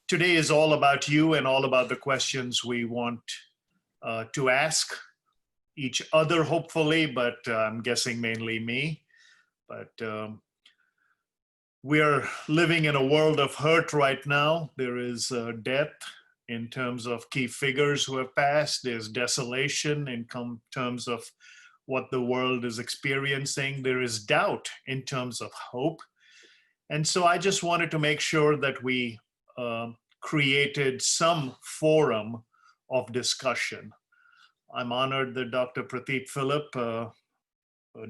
today is all about you and all about the questions we want to ask each other, hopefully, but I'm guessing mainly me. But we are living in a world of hurt right now. There is death in terms of key figures who have passed. There's desolation in terms of what the world is experiencing. There is doubt in terms of hope. And so I just wanted to make sure that we created some forum of discussion. I'm honored that Dr. Pradeep Philip, a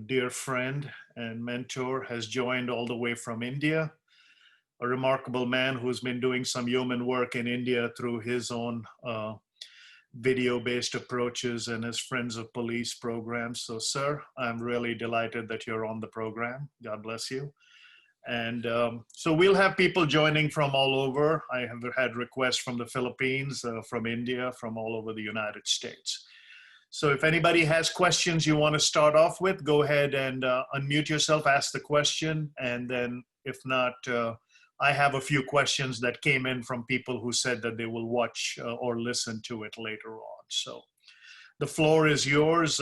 dear friend and mentor, has joined all the way from India, a remarkable man who's been doing some human work in India through his own video-based approaches and his Friends of Police programs. So, sir, I'm really delighted that you're on the program. God bless you. And so we'll have people joining from all over. I have had requests from the Philippines, from India, from all over the United States. So if anybody has questions you want to start off with, go ahead and unmute yourself, ask the question. And then if not, I have a few questions that came in from people who said that they will watch or listen to it later on. So the floor is yours.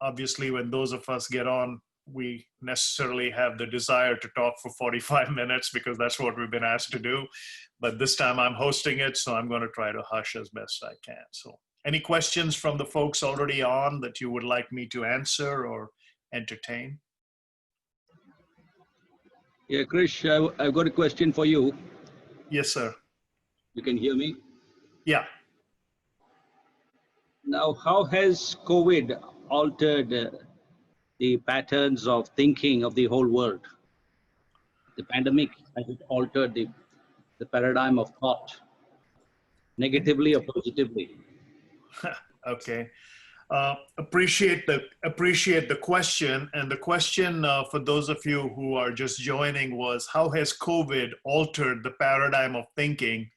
Obviously, when those of us get on, we necessarily have the desire to talk for 45 minutes because that's what we've been asked to do. But this time I'm hosting it, so I'm going to try to hush as best I can. So any questions from the folks already on that you would like me to answer or entertain? Yeah, Krish, I've got a question for you. Yes, sir. You can hear me? Yeah. Now, how has COVID altered the patterns of thinking of the whole world? The pandemic, has it altered the paradigm of thought, negatively or positively? Okay. Appreciate the question. And the question for those of you who are just joining was, how has COVID altered the paradigm of thinking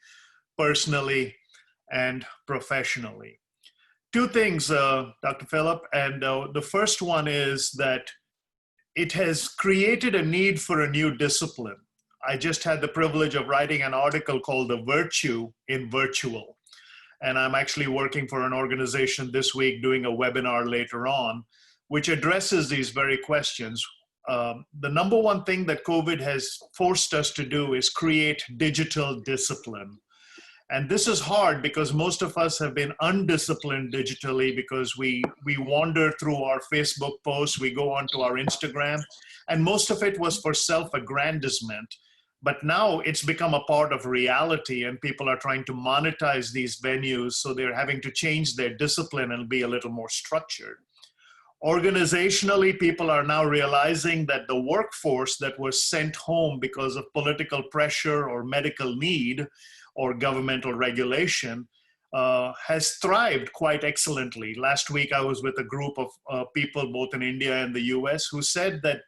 personally and professionally? Two things, Dr. Philip, and the first one is that it has created a need for a new discipline. I just had the privilege of writing an article called The Virtue in Virtual. And I'm actually working for an organization this week doing a webinar later on, which addresses these very questions. The number one thing that COVID has forced us to do is create digital discipline. And this is hard because most of us have been undisciplined digitally because we wander through our Facebook posts, we go onto our Instagram, and most of it was for self-aggrandizement. But now it's become a part of reality and people are trying to monetize these venues, so they're having to change their discipline and be a little more structured. Organizationally, people are now realizing that the workforce that was sent home because of political pressure or medical need or governmental regulation has thrived quite excellently. Last week, I was with a group of people both in India and the US who said that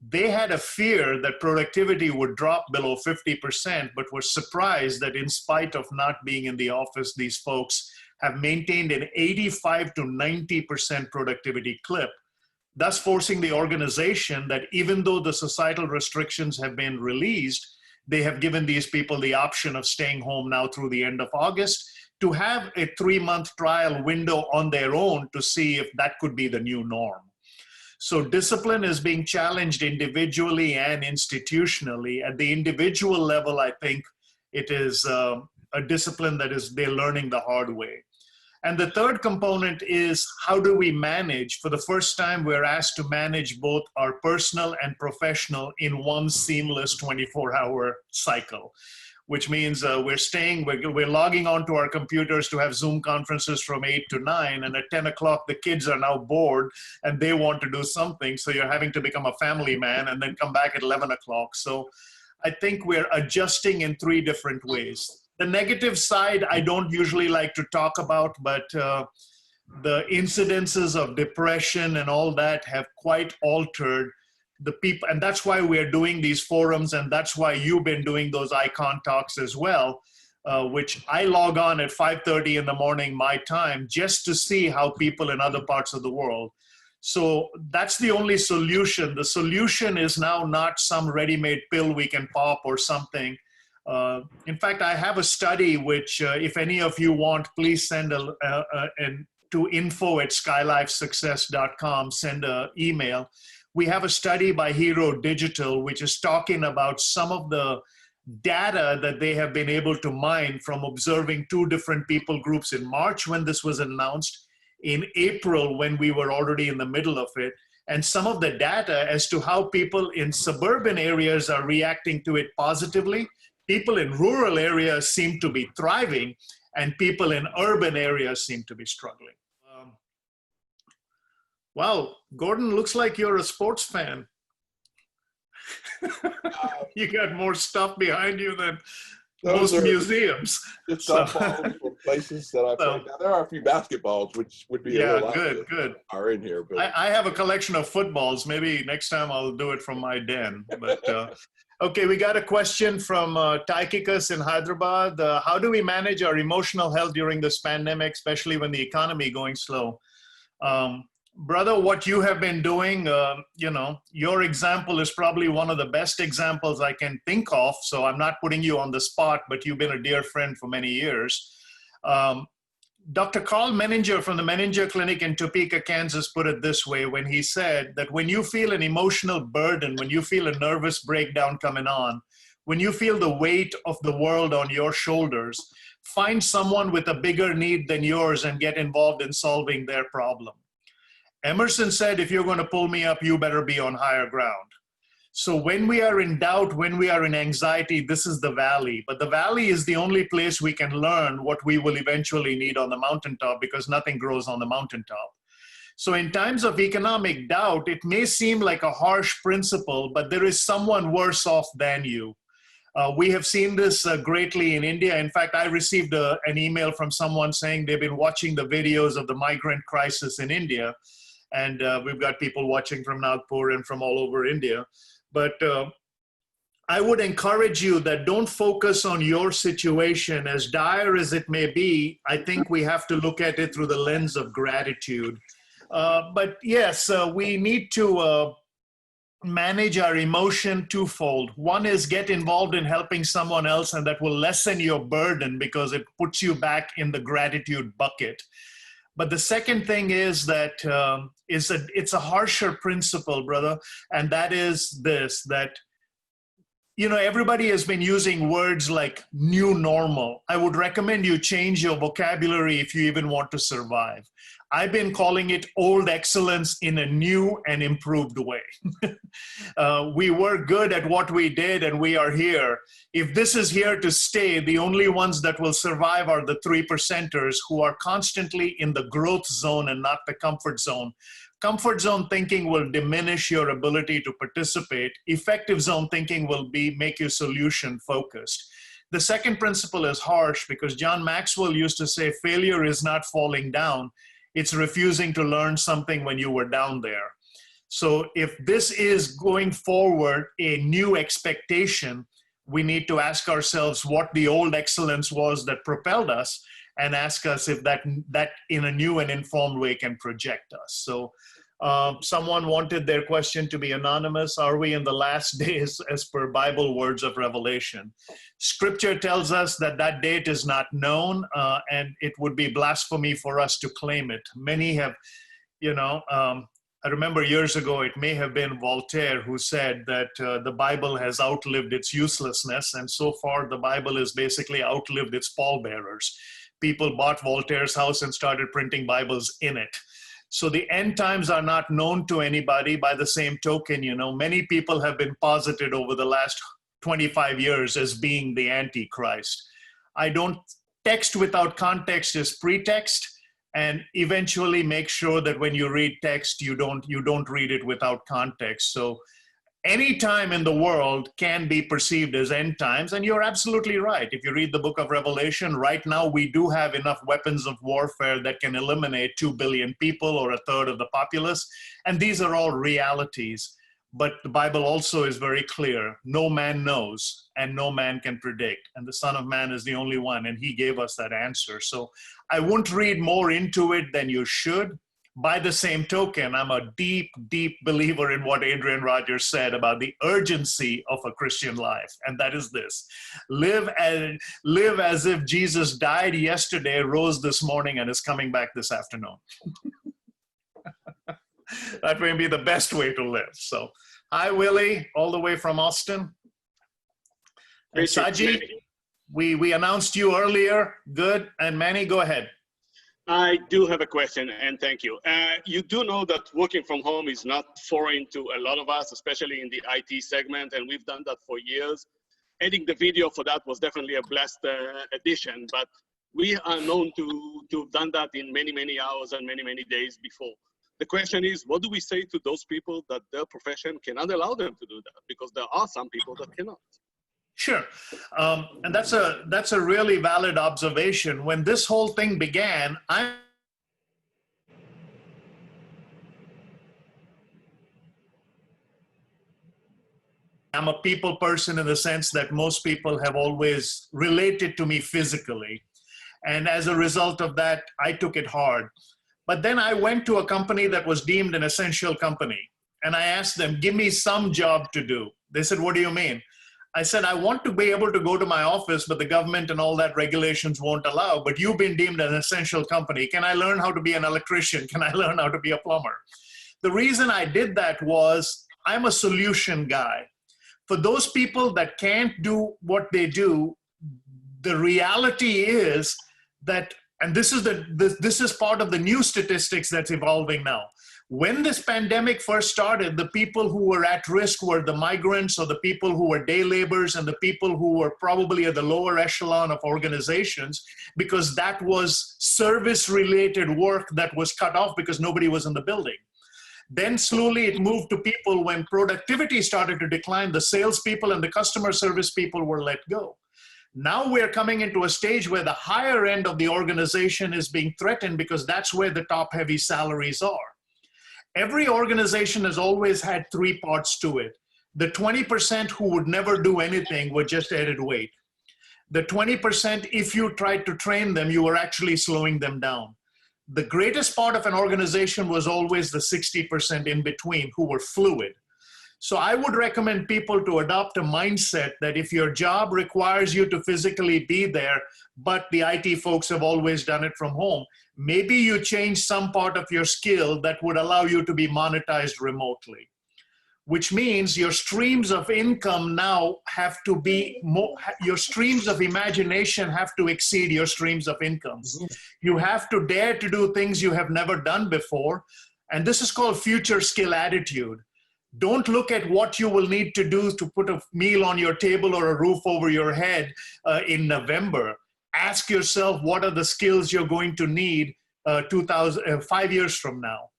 they had a fear that productivity would drop below 50%, but were surprised that in spite of not being in the office, these folks have maintained an 85 to 90% productivity clip, thus forcing the organization that even though the societal restrictions have been released, they have given these people the option of staying home now through the end of August to have a 3-month trial window on their own to see if that could be the new norm. So discipline is being challenged individually and institutionally. At the individual level, I think it is a discipline that they're learning the hard way. And the third component is, how do we manage? For the first time, we're asked to manage both our personal and professional in one seamless 24-hour cycle, which means we're logging onto our computers to have Zoom conferences from 8 to 9, and at 10 o'clock, the kids are now bored and they want to do something, so you're having to become a family man and then come back at 11 o'clock. So I think we're adjusting in 3 different ways. The negative side, I don't usually like to talk about, but the incidences of depression and all that have quite altered the people. And that's why we're doing these forums. And that's why you've been doing those icon talks as well, which I log on at 5:30 in the morning, my time, just to see how people in other parts of the world. So that's the only solution. The solution is now not some ready-made pill we can pop or something. In fact, I have a study which, if any of you want, please send to info@skylifesuccess.com, send an email. We have a study by Hero Digital, which is talking about some of the data that they have been able to mine from observing two different people groups in March when this was announced, in April when we were already in the middle of it, and some of the data as to how people in suburban areas are reacting to it positively. People in rural areas seem to be thriving, and people in urban areas seem to be struggling. Wow, Gordon, looks like you're a sports fan. You got more stuff behind you than most museums. Just cell phones from places that I've played. Now, there are a few basketballs, which would be a little obvious, good. Are in here. But I have a collection of footballs. Maybe next time I'll do it from my den. But okay, we got a question from Tychicus in Hyderabad. How do we manage our emotional health during this pandemic, especially when the economy going slow? Brother, what you have been doing, your example is probably one of the best examples I can think of. So I'm not putting you on the spot, but you've been a dear friend for many years. Dr. Carl Menninger from the Menninger Clinic in Topeka, Kansas put it this way when he said that when you feel an emotional burden, when you feel a nervous breakdown coming on, when you feel the weight of the world on your shoulders, find someone with a bigger need than yours and get involved in solving their problem. Emerson said, if you're going to pull me up, you better be on higher ground. So when we are in doubt, when we are in anxiety, this is the valley. But the valley is the only place we can learn what we will eventually need on the mountaintop, because nothing grows on the mountaintop. So in times of economic doubt, it may seem like a harsh principle, but there is someone worse off than you. We have seen this greatly in India. In fact, I received an email from someone saying they've been watching the videos of the migrant crisis in India. And we've got people watching from Nagpur and from all over India. But I would encourage you that don't focus on your situation, as dire as it may be. I think we have to look at it through the lens of gratitude. But yes, we need to manage our emotion twofold. One is get involved in helping someone else, and that will lessen your burden because it puts you back in the gratitude bucket. But the second thing is that it's a harsher principle, brother, and that is this, that, everybody has been using words like new normal. I would recommend you change your vocabulary if you even want to survive. I've been calling it old excellence in a new and improved way. We were good at what we did and we are here. If this is here to stay, the only ones that will survive are the 3%ers who are constantly in the growth zone and not the comfort zone. Comfort zone thinking will diminish your ability to participate. Effective zone thinking will make you solution focused. The second principle is harsh because John Maxwell used to say failure is not falling down. It's refusing to learn something when you were down there. So if this is going forward a new expectation, we need to ask ourselves what the old excellence was that propelled us, and ask us if that in a new and informed way can project us. So someone wanted their question to be anonymous. Are we in the last days as per Bible words of Revelation? Scripture tells us that that date is not known, and it would be blasphemy for us to claim it. Many have, I remember years ago, it may have been Voltaire who said that the Bible has outlived its uselessness, and so far the Bible has basically outlived its pallbearers. People bought Voltaire's house and started printing Bibles in it. So the end times are not known to anybody. By the same token, many people have been posited over the last 25 years as being the Antichrist. Text without context is pretext, and eventually make sure that when you read text, you don't read it without context. So any time in the world can be perceived as end times, and you're absolutely right. If you read the book of Revelation, right now we do have enough weapons of warfare that can eliminate 2 billion people or a third of the populace, and these are all realities. But the Bible also is very clear. No man knows and no man can predict, and the Son of Man is the only one, and he gave us that answer. So I won't read more into it than you should. By the same token, I'm a deep, deep believer in what Adrian Rogers said about the urgency of a Christian life. And that is this: live as if Jesus died yesterday, rose this morning, and is coming back this afternoon. That may be the best way to live. So, hi, Willie, all the way from Austin. And Saji, we announced you earlier. Good. And Manny, go ahead. I do have a question, and thank you. You do know that working from home is not foreign to a lot of us, especially in the IT segment, and we've done that for years. Editing the video for that was definitely a blessed addition, but we are known to have done that in many, many hours and many, many days before. The question is, what do we say to those people that their profession cannot allow them to do that? Because there are some people that cannot. Sure. And that's a really valid observation. When this whole thing began, I'm a people person in the sense that most people have always related to me physically. And as a result of that, I took it hard. But then I went to a company that was deemed an essential company. And I asked them, give me some job to do. They said, what do you mean? I said, I want to be able to go to my office, but the government and all that regulations won't allow. But you've been deemed an essential company. Can I learn how to be an electrician? Can I learn how to be a plumber? The reason I did that was I'm a solution guy. For those people that can't do what they do, the reality is that, and this is part of the new statistics that's evolving now. When this pandemic first started, the people who were at risk were the migrants, or the people who were day laborers, and the people who were probably at the lower echelon of organizations, because that was service-related work that was cut off because nobody was in the building. Then slowly it moved to people when productivity started to decline, the salespeople and the customer service people were let go. Now we're coming into a stage where the higher end of the organization is being threatened because that's where the top-heavy salaries are. Every organization has always had three parts to it. The 20% who would never do anything were just added weight. The 20%, if you tried to train them, you were actually slowing them down. The greatest part of an organization was always the 60% in between who were fluid. So I would recommend people to adopt a mindset that if your job requires you to physically be there, but the IT folks have always done it from home, maybe you change some part of your skill that would allow you to be monetized remotely, which means your streams of income now have to be more, your streams of imagination have to exceed your streams of income. You have to dare to do things you have never done before. And this is called future skill attitude. Don't look at what you will need to do to put a meal on your table or a roof over your head in November. Ask yourself, what are the skills you're going to need 5 years from now?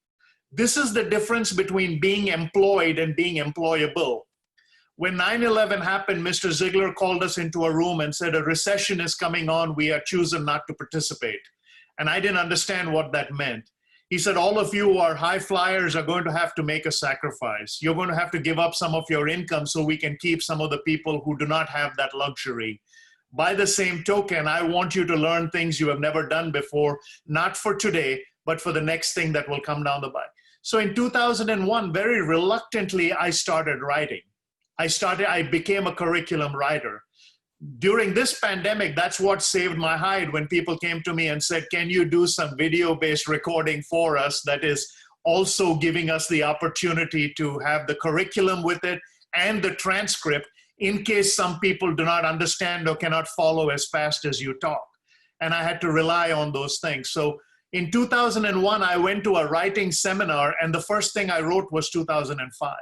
This is the difference between being employed and being employable. When 9/11 happened, Mr. Ziegler called us into a room and said, a recession is coming on, we are choosing not to participate. And I didn't understand what that meant. He said, all of you who are high flyers are going to have to make a sacrifice. You're going to have to give up some of your income so we can keep some of the people who do not have that luxury. By the same token, I want you to learn things you have never done before, not for today, but for the next thing that will come down the pipe. So in 2001, very reluctantly, I started writing. I became a curriculum writer. During this pandemic, that's what saved my hide when people came to me and said, can you do some video-based recording for us that is also giving us the opportunity to have the curriculum with it and the transcript in case some people do not understand or cannot follow as fast as you talk. And I had to rely on those things. So in 2001, I went to a writing seminar, and the first thing I wrote was 2005.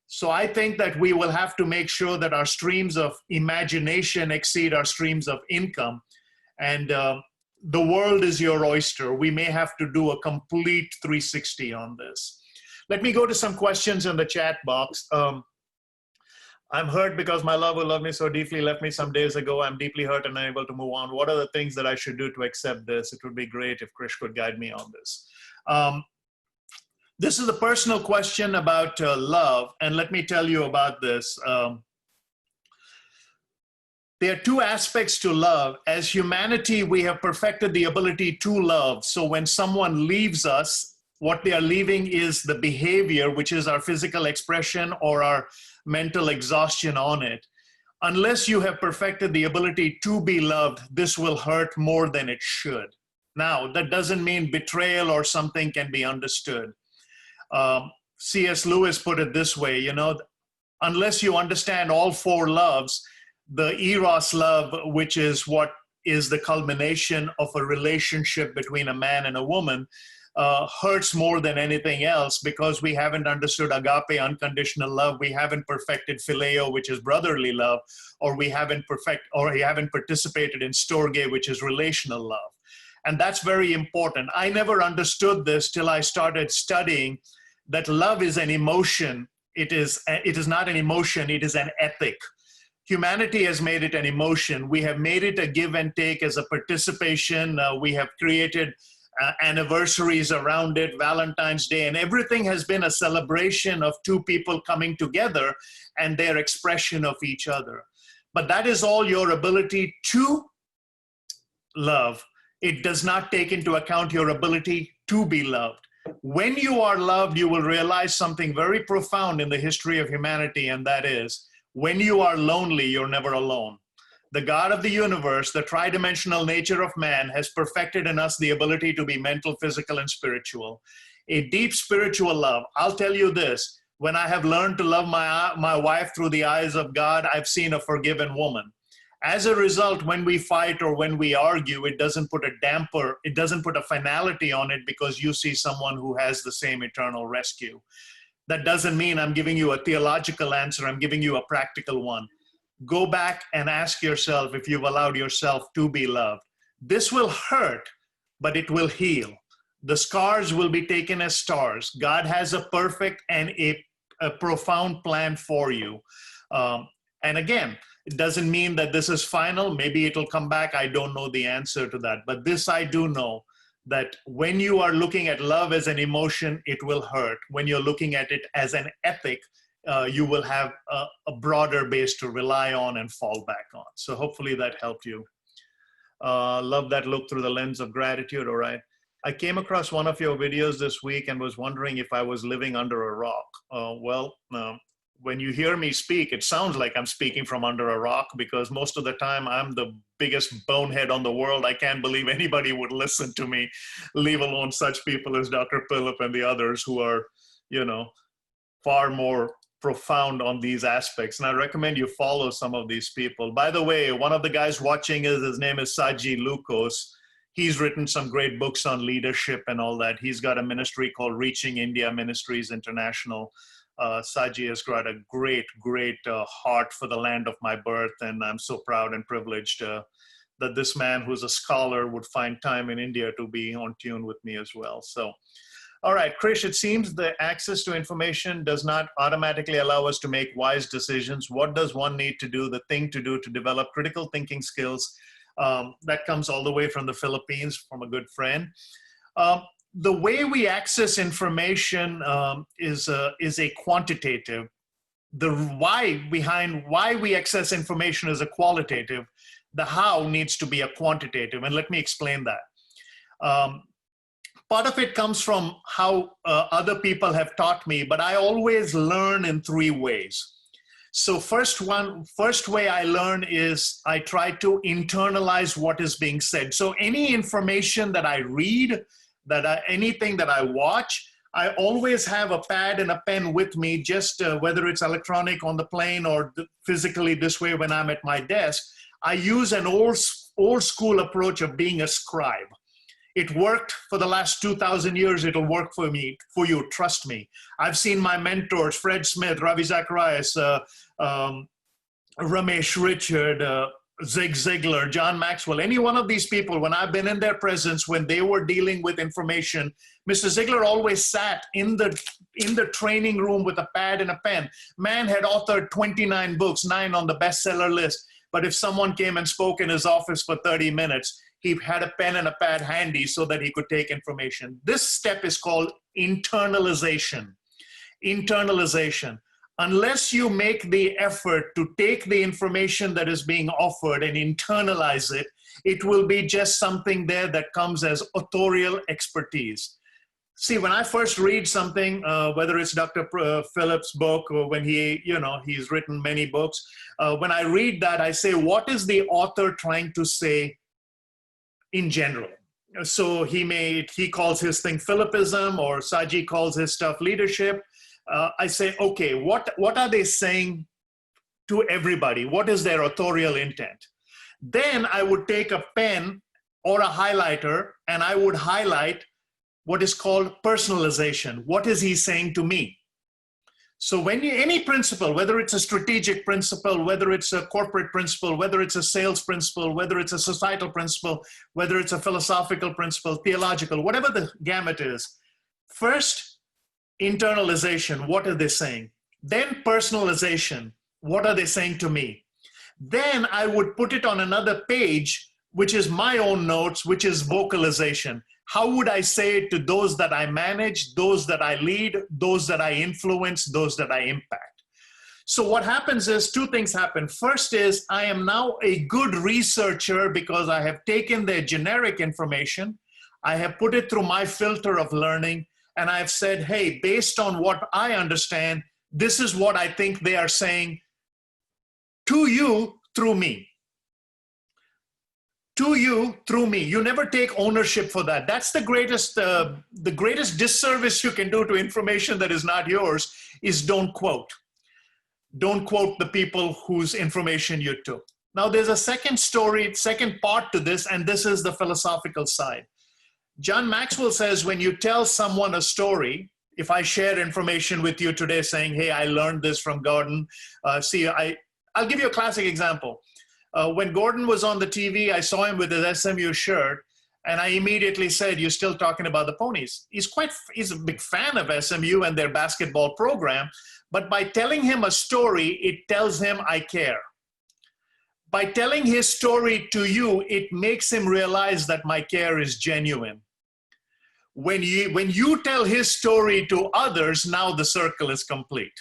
So I think that we will have to make sure that our streams of imagination exceed our streams of income. And the world is your oyster. We may have to do a complete 360 on this. Let me go to some questions in the chat box. I'm hurt because my love who loved me so deeply left me some days ago. I'm deeply hurt and unable to move on. What are the things that I should do to accept this? It would be great if Krish could guide me on this. This is a personal question about love, and let me tell you about this. There are two aspects to love. As humanity, we have perfected the ability to love. So when someone leaves us, what they are leaving is the behavior, which is our physical expression or our mental exhaustion on it. Unless you have perfected the ability to be loved, this will hurt more than it should. Now, that doesn't mean betrayal or something can be understood. C.S. Lewis put it this way, you know, unless you understand all four loves, the eros love, which is what is the culmination of a relationship between a man and a woman, hurts more than anything else because we haven't understood agape, unconditional love. We haven't perfected phileo, which is brotherly love, or we haven't participated in storge, which is relational love. And that's very important. I never understood this till I started studying that love is an emotion. It is not an emotion, it is an ethic. Humanity has made it an emotion. We have made it a give and take as a participation. We have created anniversaries around it, Valentine's Day, and everything has been a celebration of two people coming together and their expression of each other. But that is all your ability to love. It does not take into account your ability to be loved. When you are loved, you will realize something very profound in the history of humanity, and that is, when you are lonely, you're never alone. The God of the universe, the tridimensional nature of man, has perfected in us the ability to be mental, physical, and spiritual. A deep spiritual love. I'll tell you this, when I have learned to love my wife through the eyes of God, I've seen a forgiven woman. As a result, when we fight or when we argue, it doesn't put a damper, it doesn't put a finality on it because you see someone who has the same eternal rescue. That doesn't mean I'm giving you a theological answer, I'm giving you a practical one. Go back and ask yourself if you've allowed yourself to be loved. This will hurt, but it will heal. The scars will be taken as stars. God has a perfect and a profound plan for you. And again, it doesn't mean that this is final. Maybe it'll come back. I don't know the answer to that. But this I do know, that when you are looking at love as an emotion, it will hurt. When you're looking at it as an ethic, you will have a broader base to rely on and fall back on. So hopefully that helped you. Love that look through the lens of gratitude. All right. I came across one of your videos this week and was wondering if I was living under a rock. When you hear me speak, it sounds like I'm speaking from under a rock because most of the time I'm the biggest bonehead on the world. I can't believe anybody would listen to me, leave alone such people as Dr. Philip and the others who are, you know, far more profound on these aspects. And I recommend you follow some of these people. By the way, one of the guys watching his name is Saji Lucas. He's written some great books on leadership and all that. He's got a ministry called Reaching India Ministries International. Saji has got a great heart for the land of my birth, and I'm so proud and privileged that this man who's a scholar would find time in India to be on tune with me as well. So, all right, Krish, it seems the access to information does not automatically allow us to make wise decisions. What does one need to do, the thing to do to develop critical thinking skills? That comes all the way from the Philippines, from a good friend. The way we access information is a quantitative. The why behind why we access information is a qualitative. The how needs to be a quantitative, and let me explain that. Part of it comes from how other people have taught me, but I always learn in three ways. So first way I learn is I try to internalize what is being said. So any information that I read, anything that I watch, I always have a pad and a pen with me, just whether it's electronic on the plane or physically this way when I'm at my desk. I use an old school approach of being a scribe. It worked for the last 2,000 years. It'll work for you. Trust me. I've seen my mentors, Fred Smith, Ravi Zacharias, Ramesh Richard, Zig Ziglar, John Maxwell, any one of these people, when I've been in their presence, when they were dealing with information, Mr. Ziglar always sat in the training room with a pad and a pen. Man had authored 29 books, 9 on the bestseller list. But if someone came and spoke in his office for 30 minutes, he had a pen and a pad handy so that he could take information. This step is called internalization. Internalization. Unless you make the effort to take the information that is being offered and internalize it, it will be just something there that comes as authorial expertise. See, when I first read something, whether it's Dr. Phillips' book or when he's written many books, when I read that, I say, what is the author trying to say in general? So he calls his thing Philippism, or Saji calls his stuff leadership. I say, okay, what are they saying to everybody? What is their authorial intent? Then I would take a pen or a highlighter and I would highlight what is called personalization. What is he saying to me? So when any principle, whether it's a strategic principle, whether it's a corporate principle, whether it's a sales principle, whether it's a societal principle, whether it's a philosophical principle, theological, whatever the gamut is, first, internalization, what are they saying? Then personalization, what are they saying to me? Then I would put it on another page, which is my own notes, which is vocalization. How would I say it to those that I manage, those that I lead, those that I influence, those that I impact? So what happens is two things happen. First is I am now a good researcher because I have taken their generic information, I have put it through my filter of learning, and I've said, hey, based on what I understand, this is what I think they are saying to you through me. To you through me. You never take ownership for that. That's the greatest disservice you can do to information that is not yours is don't quote. Don't quote the people whose information you took. Now there's a second part to this, and this is the philosophical side. John Maxwell says when you tell someone a story, if I share information with you today saying, hey, I learned this from Gordon. I'll give you a classic example. When Gordon was on the TV, I saw him with his SMU shirt, and I immediately said, you're still talking about the ponies. He's a big fan of SMU and their basketball program, but by telling him a story, it tells him I care. By telling his story to you, it makes him realize that my care is genuine. When you tell his story to others, now the circle is complete.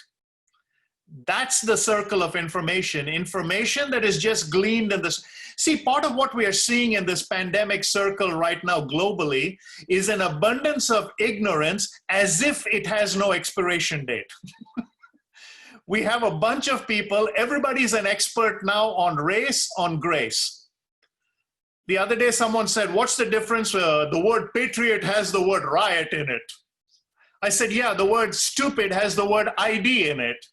That's the circle of information that is just gleaned in this. See, part of what we are seeing in this pandemic circle right now globally is an abundance of ignorance as if it has no expiration date. We have a bunch of people, everybody's an expert now on race, on grace. The other day someone said, what's the difference? The word patriot has the word riot in it. I said, yeah, the word stupid has the word ID in it.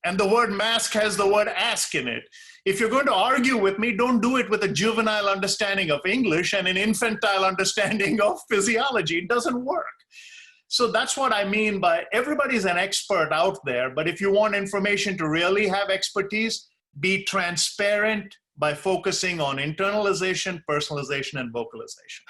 And the word mask has the word ask in it. If you're going to argue with me, don't do it with a juvenile understanding of English and an infantile understanding of physiology. It doesn't work. So that's what I mean by everybody's an expert out there, but if you want information to really have expertise, be transparent by focusing on internalization, personalization, and vocalization.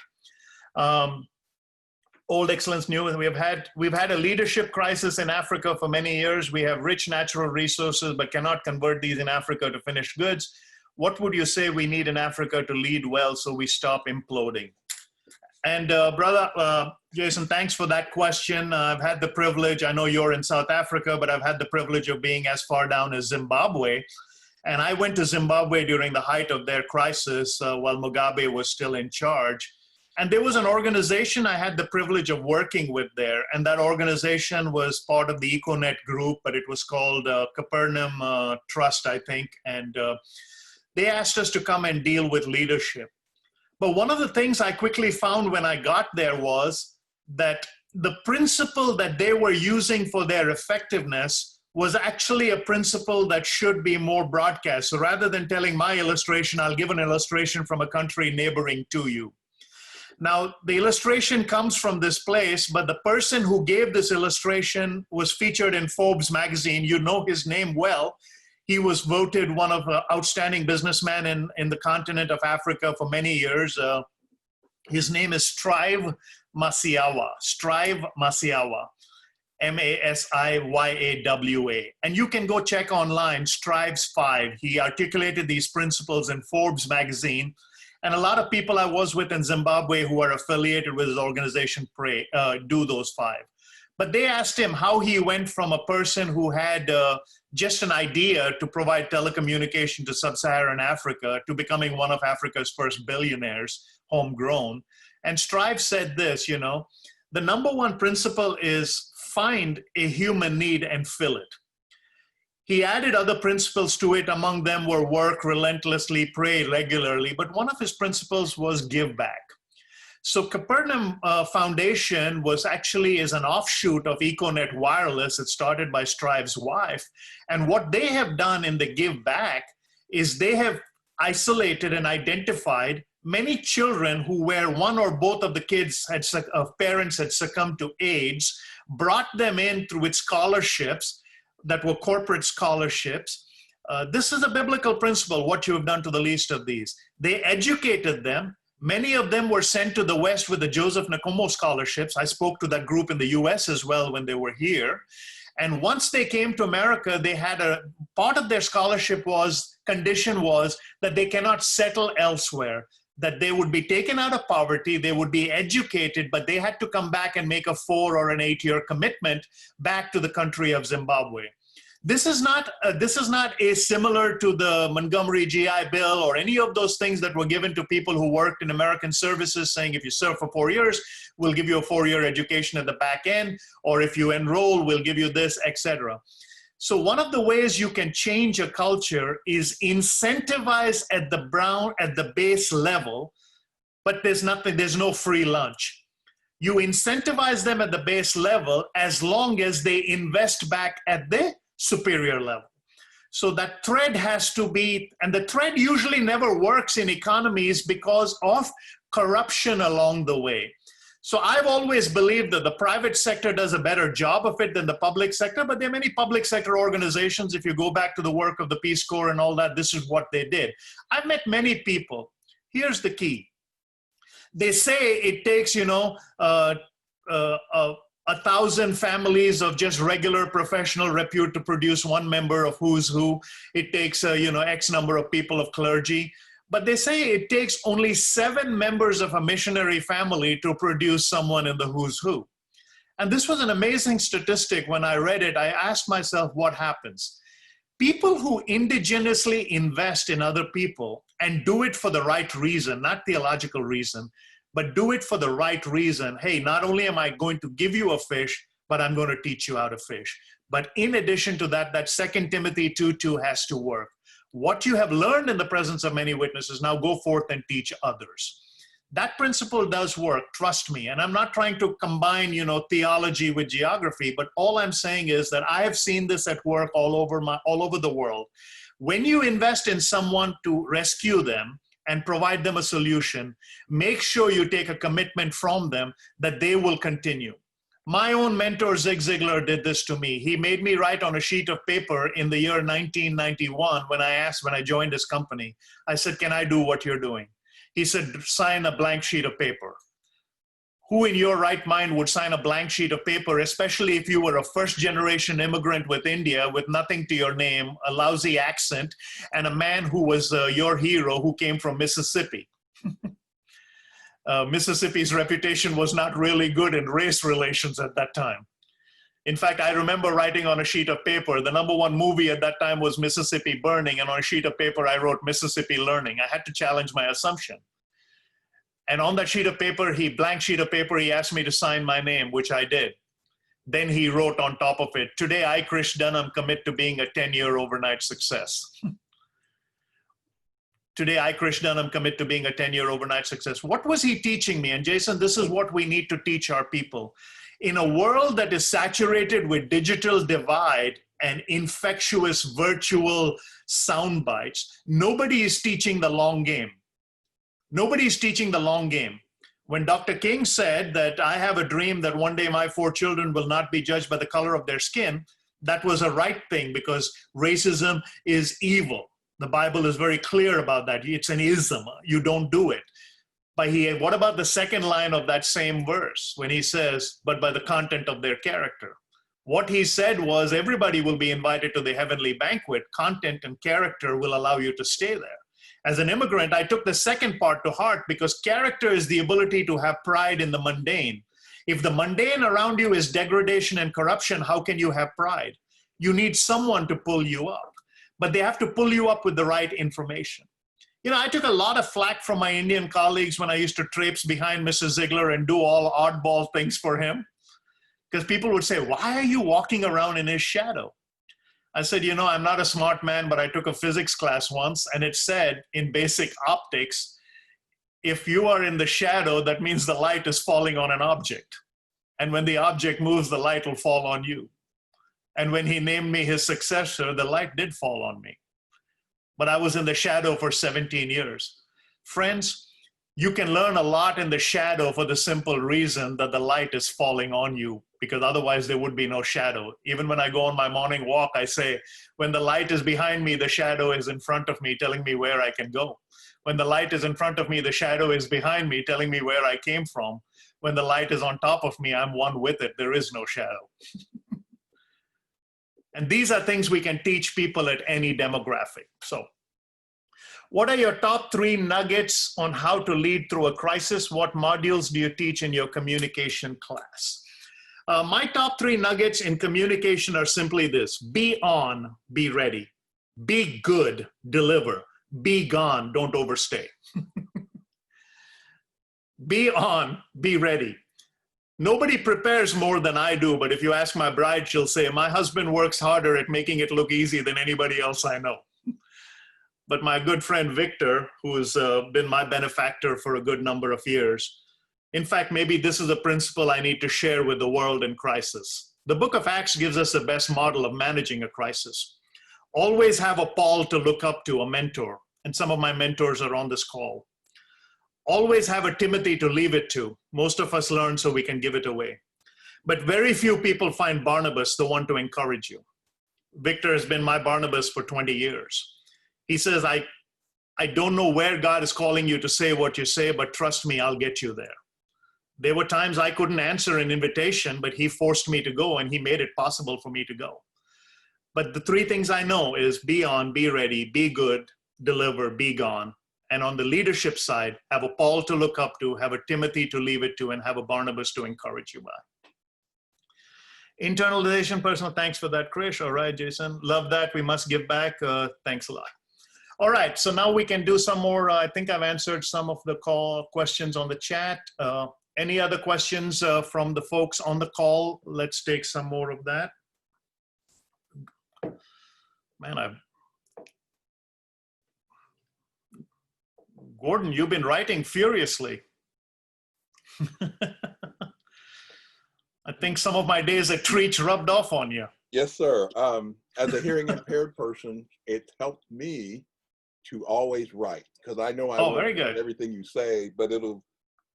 Old excellence new, we've had a leadership crisis in Africa for many years. We have rich natural resources, but cannot convert these in Africa to finished goods. What would you say we need in Africa to lead well so we stop imploding? And brother Jason, thanks for that question. I've had the privilege, I know you're in South Africa, but I've had the privilege of being as far down as Zimbabwe. And I went to Zimbabwe during the height of their crisis while Mugabe was still in charge. And there was an organization I had the privilege of working with there. And that organization was part of the EcoNet group, but it was called Capernaum Trust, I think. And they asked us to come and deal with leadership. But one of the things I quickly found when I got there was that the principle that they were using for their effectiveness was actually a principle that should be more broadcast. So rather than telling my illustration, I'll give an illustration from a country neighboring to you. Now, the illustration comes from this place, but the person who gave this illustration was featured in Forbes magazine. You know his name well. He was voted one of the outstanding businessmen in the continent of Africa for many years. His name is Strive Masiawa. Strive Masiawa. Masiyawa. And you can go check online, Strives 5. He articulated these principles in Forbes magazine. And a lot of people I was with in Zimbabwe who are affiliated with his organization do those 5. But they asked him how he went from a person who had just an idea to provide telecommunication to sub-Saharan Africa to becoming one of Africa's first billionaires, homegrown. And Strive said this, you know, The number one principle is find a human need and fill it. He added other principles to it. Among them were work relentlessly, pray regularly. But one of his principles was give back. So Capernaum Foundation is an offshoot of Econet Wireless. It started by Strive's wife. And what they have done in the give back is they have isolated and identified many children who, where one or both of the parents had succumbed to AIDS, brought them in with scholarships that were corporate scholarships. This is a biblical principle, what you have done to the least of these. They educated them. Many of them were sent to the West with the Joseph Nakomo scholarships. I spoke to that group in the US as well when they were here. And once they came to America, they had part of their scholarship condition was that they cannot settle elsewhere, that they would be taken out of poverty, they would be educated, but they had to come back and make a 4 or an 8-year commitment back to the country of Zimbabwe. This is not similar to the Montgomery GI Bill or any of those things that were given to people who worked in American services, saying if you serve for 4 years, we'll give you a 4-year education at the back end, or if you enroll, we'll give you this, etc. So one of the ways you can change a culture is incentivize at the base level, but there's no free lunch. You incentivize them at the base level as long as they invest back at the superior level. So that thread has to be, and the thread usually never works in economies because of corruption along the way. So I've always believed that the private sector does a better job of it than the public sector, but there are many public sector organizations. If you go back to the work of the Peace Corps and all that, this is what they did. I've met many people. Here's the key. They say it takes, 1,000 families of just regular professional repute to produce one member of who's who. It takes, X number of people of clergy. But they say it takes only 7 members of a missionary family to produce someone in the who's who. And this was an amazing statistic. When I read it, I asked myself, what happens? People who indigenously invest in other people and do it for the right reason, not theological reason, but do it for the right reason. Hey, not only am I going to give you a fish, but I'm going to teach you how to fish. But in addition to that, that 2 Timothy 2:2 has to work. What you have learned in the presence of many witnesses, now go forth and teach others. That principle does work, trust me. And I'm not trying to combine, theology with geography, but all I'm saying is that I have seen this at work all over the world. When you invest in someone to rescue them and provide them a solution, make sure you take a commitment from them that they will continue. My own mentor, Zig Ziglar, did this to me. He made me write on a sheet of paper in the year 1991 when I joined his company. I said, can I do what you're doing? He said, sign a blank sheet of paper. Who in your right mind would sign a blank sheet of paper, especially if you were a first-generation immigrant with India with nothing to your name, a lousy accent, and a man who was your hero who came from Mississippi? Mississippi's reputation was not really good in race relations at that time. In fact, I remember writing on a sheet of paper, the #1 movie at that time was Mississippi Burning, and on a sheet of paper I wrote Mississippi Learning. I had to challenge my assumption. And on that sheet of paper, blank sheet of paper, he asked me to sign my name, which I did. Then he wrote on top of it, today I, Krish Dunham, commit to being a 10-year overnight success. Today, I, Krish Dunham, commit to being a 10-year overnight success. What was he teaching me? And Jason, this is what we need to teach our people. In a world that is saturated with digital divide and infectious virtual sound bites, nobody is teaching the long game. Nobody is teaching the long game. When Dr. King said that I have a dream that one day my 4 children will not be judged by the color of their skin, that was a right thing because racism is evil. The Bible is very clear about that. It's an ism. You don't do it. But what about the second line of that same verse when he says, but by the content of their character? What he said was everybody will be invited to the heavenly banquet. Content and character will allow you to stay there. As an immigrant, I took the second part to heart because character is the ability to have pride in the mundane. If the mundane around you is degradation and corruption, how can you have pride? You need someone to pull you up. But they have to pull you up with the right information. You know, I took a lot of flack from my Indian colleagues when I used to traipse behind Mr. Ziegler and do all oddball things for him. Because people would say, why are you walking around in his shadow? I said, you know, I'm not a smart man, but I took a physics class once, and it said in basic optics, if you are in the shadow, that means the light is falling on an object. And when the object moves, the light will fall on you. And when he named me his successor, the light did fall on me. But I was in the shadow for 17 years. Friends, you can learn a lot in the shadow for the simple reason that the light is falling on you, because otherwise there would be no shadow. Even when I go on my morning walk, I say, when the light is behind me, the shadow is in front of me, telling me where I can go. When the light is in front of me, the shadow is behind me, telling me where I came from. When the light is on top of me, I'm one with it. There is no shadow. And these are things we can teach people at any demographic. So, what are your top 3 nuggets on how to lead through a crisis? What modules do you teach in your communication class? My top 3 nuggets in communication are simply this: be on, be ready. Be good, deliver. Be gone, don't overstay. Be on, be ready. Nobody prepares more than I do, but if you ask my bride, she'll say, my husband works harder at making it look easy than anybody else I know. But my good friend Victor, who's been my benefactor for a good number of years, in fact, maybe this is a principle I need to share with the world in crisis. The book of Acts gives us the best model of managing a crisis. Always have a Paul to look up to, a mentor, and some of my mentors are on this call. Always have a Timothy to leave it to. Most of us learn so we can give it away. But very few people find Barnabas the one to encourage you. Victor has been my Barnabas for 20 years. He says, I don't know where God is calling you to say what you say, but trust me, I'll get you there. There were times I couldn't answer an invitation, but he forced me to go, and he made it possible for me to go. But the 3 things I know is be on, be ready, be good, deliver, be gone. And on the leadership side, have a Paul to look up to, have a Timothy to leave it to, and have a Barnabas to encourage you by. Internalization, personal thanks for that, Krish. All right, Jason. Love that. We must give back. Thanks a lot. All right, so now we can do some more. I think I've answered some of the call questions on the chat. Any other questions from the folks on the call? Let's take some more of that. Man, Gordon, you've been writing furiously. I think some of my days at Treach rubbed off on you. Yes, sir. As a hearing impaired person, it helped me to always write, because I know I very good. Everything you say, but it'll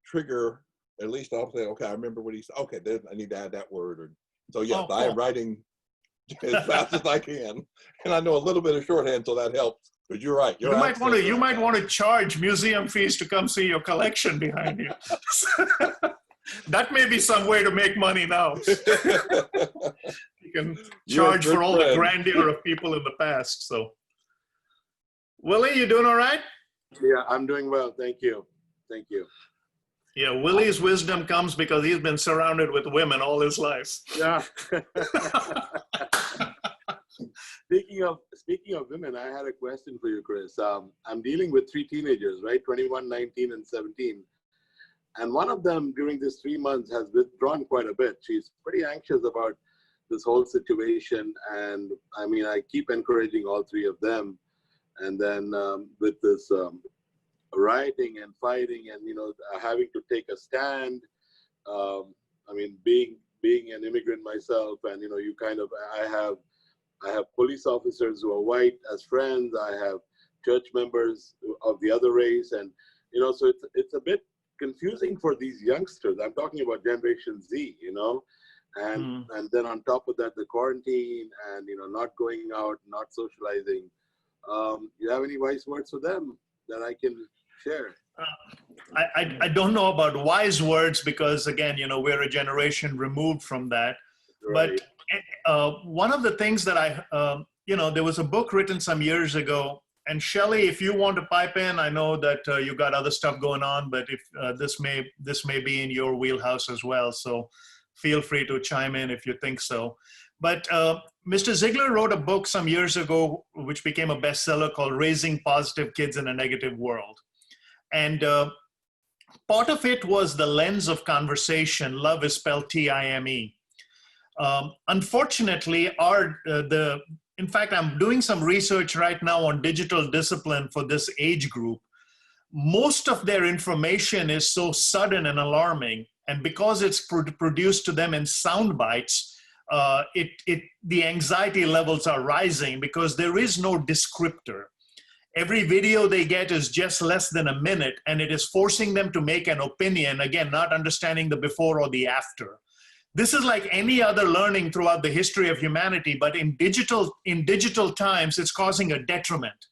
trigger, at least I'll say, okay, I remember what he said. Okay, then I need to add that word. Or, so yes, cool. I am writing as fast as I can. And I know a little bit of shorthand, so that helps. But you're right. You might want to charge museum fees to come see your collection behind you. That may be some way to make money now. You can charge for all the grandeur of people in the past. So, Willie, you doing all right? Yeah, I'm doing well. Thank you. Thank you. Yeah, Willie's wisdom comes because he's been surrounded with women all his life. Yeah. Speaking of women, I had a question for you, Chris. I'm dealing with 3 teenagers, right? 21, 19, and 17. And one of them during this 3 months has withdrawn quite a bit. She's pretty anxious about this whole situation. And I mean, I keep encouraging all 3 of them. And then with this rioting and fighting and, having to take a stand, I mean, being an immigrant myself, and, I have police officers who are white as friends. I have church members of the other race. And, so it's a bit confusing for these youngsters. I'm talking about Generation Z, and then on top of that, the quarantine and, not going out, not socializing. You have any wise words for them that I can share? I don't know about wise words because, again, we're a generation removed from that. Right. But one of the things that there was a book written some years ago. And Shelley, if you want to pipe in, I know that you got other stuff going on, but if this may be in your wheelhouse as well. So feel free to chime in if you think so. But Mr. Ziegler wrote a book some years ago, which became a bestseller called Raising Positive Kids in a Negative World. And part of it was the lens of conversation. Love is spelled T-I-M-E. Unfortunately, in fact, I'm doing some research right now on digital discipline for this age group. Most of their information is so sudden and alarming. And because it's produced to them in sound bites, the anxiety levels are rising because there is no descriptor. Every video they get is just less than a minute, and it is forcing them to make an opinion, again, not understanding the before or the after. This is like any other learning throughout the history of humanity, but in digital times, it's causing a detriment.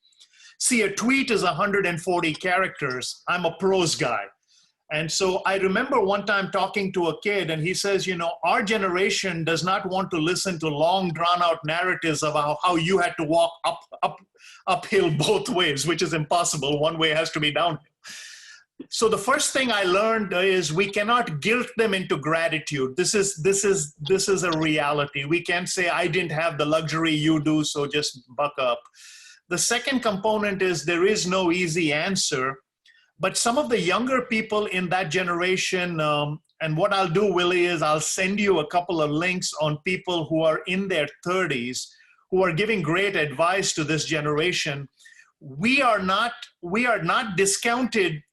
See, a tweet is 140 characters. I'm a prose guy. And so I remember one time talking to a kid, and he says, you know, our generation does not want to listen to long, drawn-out narratives of how you had to walk uphill both ways, which is impossible. One way has to be downhill. So the first thing I learned is we cannot guilt them into gratitude. This is a reality. We can't say, I didn't have the luxury you do, so just buck up. The second component is there is no easy answer. But some of the younger people in that generation, and what I'll do, Willie, is I'll send you a couple of links on people who are in their 30s, who are giving great advice to this generation. We are not discounted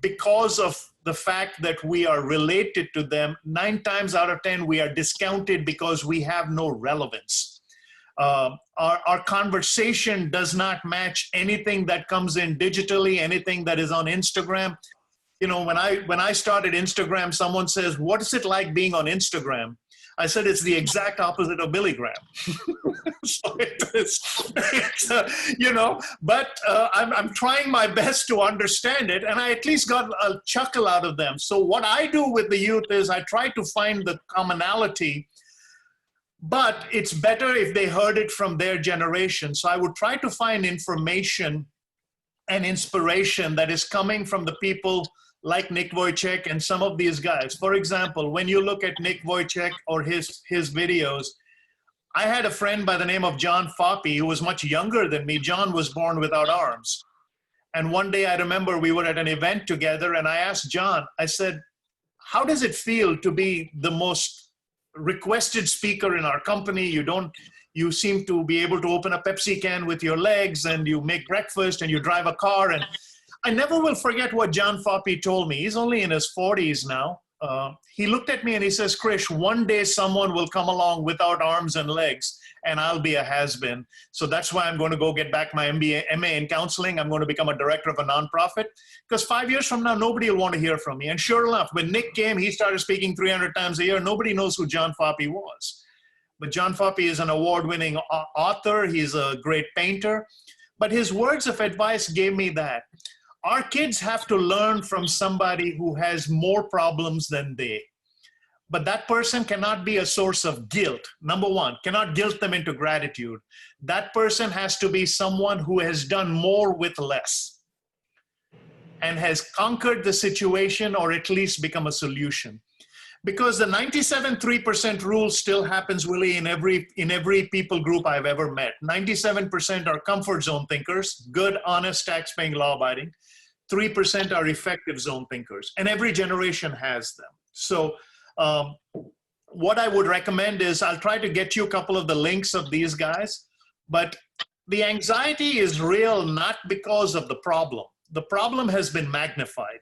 because of the fact that we are related to them. 9 times out of 10, we are discounted because we have no relevance. Our conversation does not match anything that comes in digitally, anything that is on Instagram. You know, when I started Instagram, someone says, what is it like being on Instagram? I said, it's the exact opposite of Billy Graham. So you know, but I'm trying my best to understand it, and I at least got a chuckle out of them. So what I do with the youth is I try to find the commonality. But it's better if they heard it from their generation. So I would try to find information and inspiration that is coming from the people like Nick Wojcik and some of these guys. For example, when you look at Nick Wojcik or his videos, I had a friend by the name of John Foppe who was much younger than me. John was born without arms. And one day I remember we were at an event together, and I asked John, I said, how does it feel to be the most requested speaker in our company? You seem to be able to open a Pepsi can with your legs, and you make breakfast, and you drive a car. And I never will forget what John Foppe told me. He's only in his 40s now. He looked at me and he says, Krish, one day someone will come along without arms and legs, and I'll be a has-been. So that's why I'm going to go get back my MA in counseling. I'm going to become a director of a nonprofit, because 5 years from now, nobody will want to hear from me. And sure enough, when Nick came, he started speaking 300 times a year. Nobody knows who John Foppe was. But John Foppe is an award-winning author. He's a great painter. But his words of advice gave me that. Our kids have to learn from somebody who has more problems than they. But that person cannot be a source of guilt. Number one, cannot guilt them into gratitude. That person has to be someone who has done more with less and has conquered the situation, or at least become a solution. Because the 97.3% rule still happens, Willie, in every people group I've ever met. 97% are comfort zone thinkers, good, honest, tax-paying, law-abiding. 3% are effective zone thinkers, and every generation has them. So what I would recommend is I'll try to get you a couple of the links of these guys, but the anxiety is real not because of the problem. The problem has been magnified.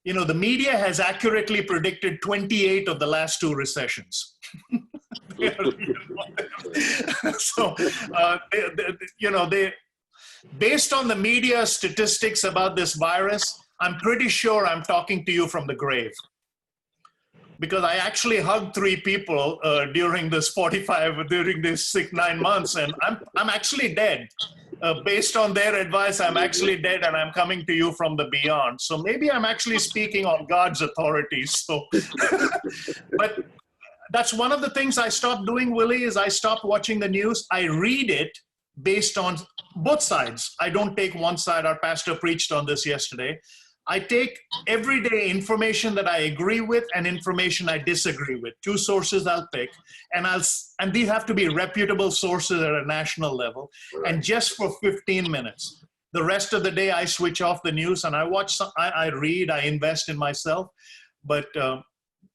You know, the media has accurately predicted 28 of the last 2 recessions. So, based on the media statistics about this virus, I'm pretty sure I'm talking to you from the grave. Because I actually hugged 3 people during this 9 months, and I'm actually dead. Based on their advice, I'm actually dead, and I'm coming to you from the beyond. So maybe I'm actually speaking on God's authority. So, but that's one of the things I stopped doing, Willie, is I stopped watching the news. I read it based on both sides. I don't take one side. Our pastor preached on this yesterday. I take everyday information that I agree with and information I disagree with. Two sources I'll pick, and these have to be reputable sources at a national level. Right. And just for 15 minutes, the rest of the day I switch off the news and I watch. I read. I invest in myself, but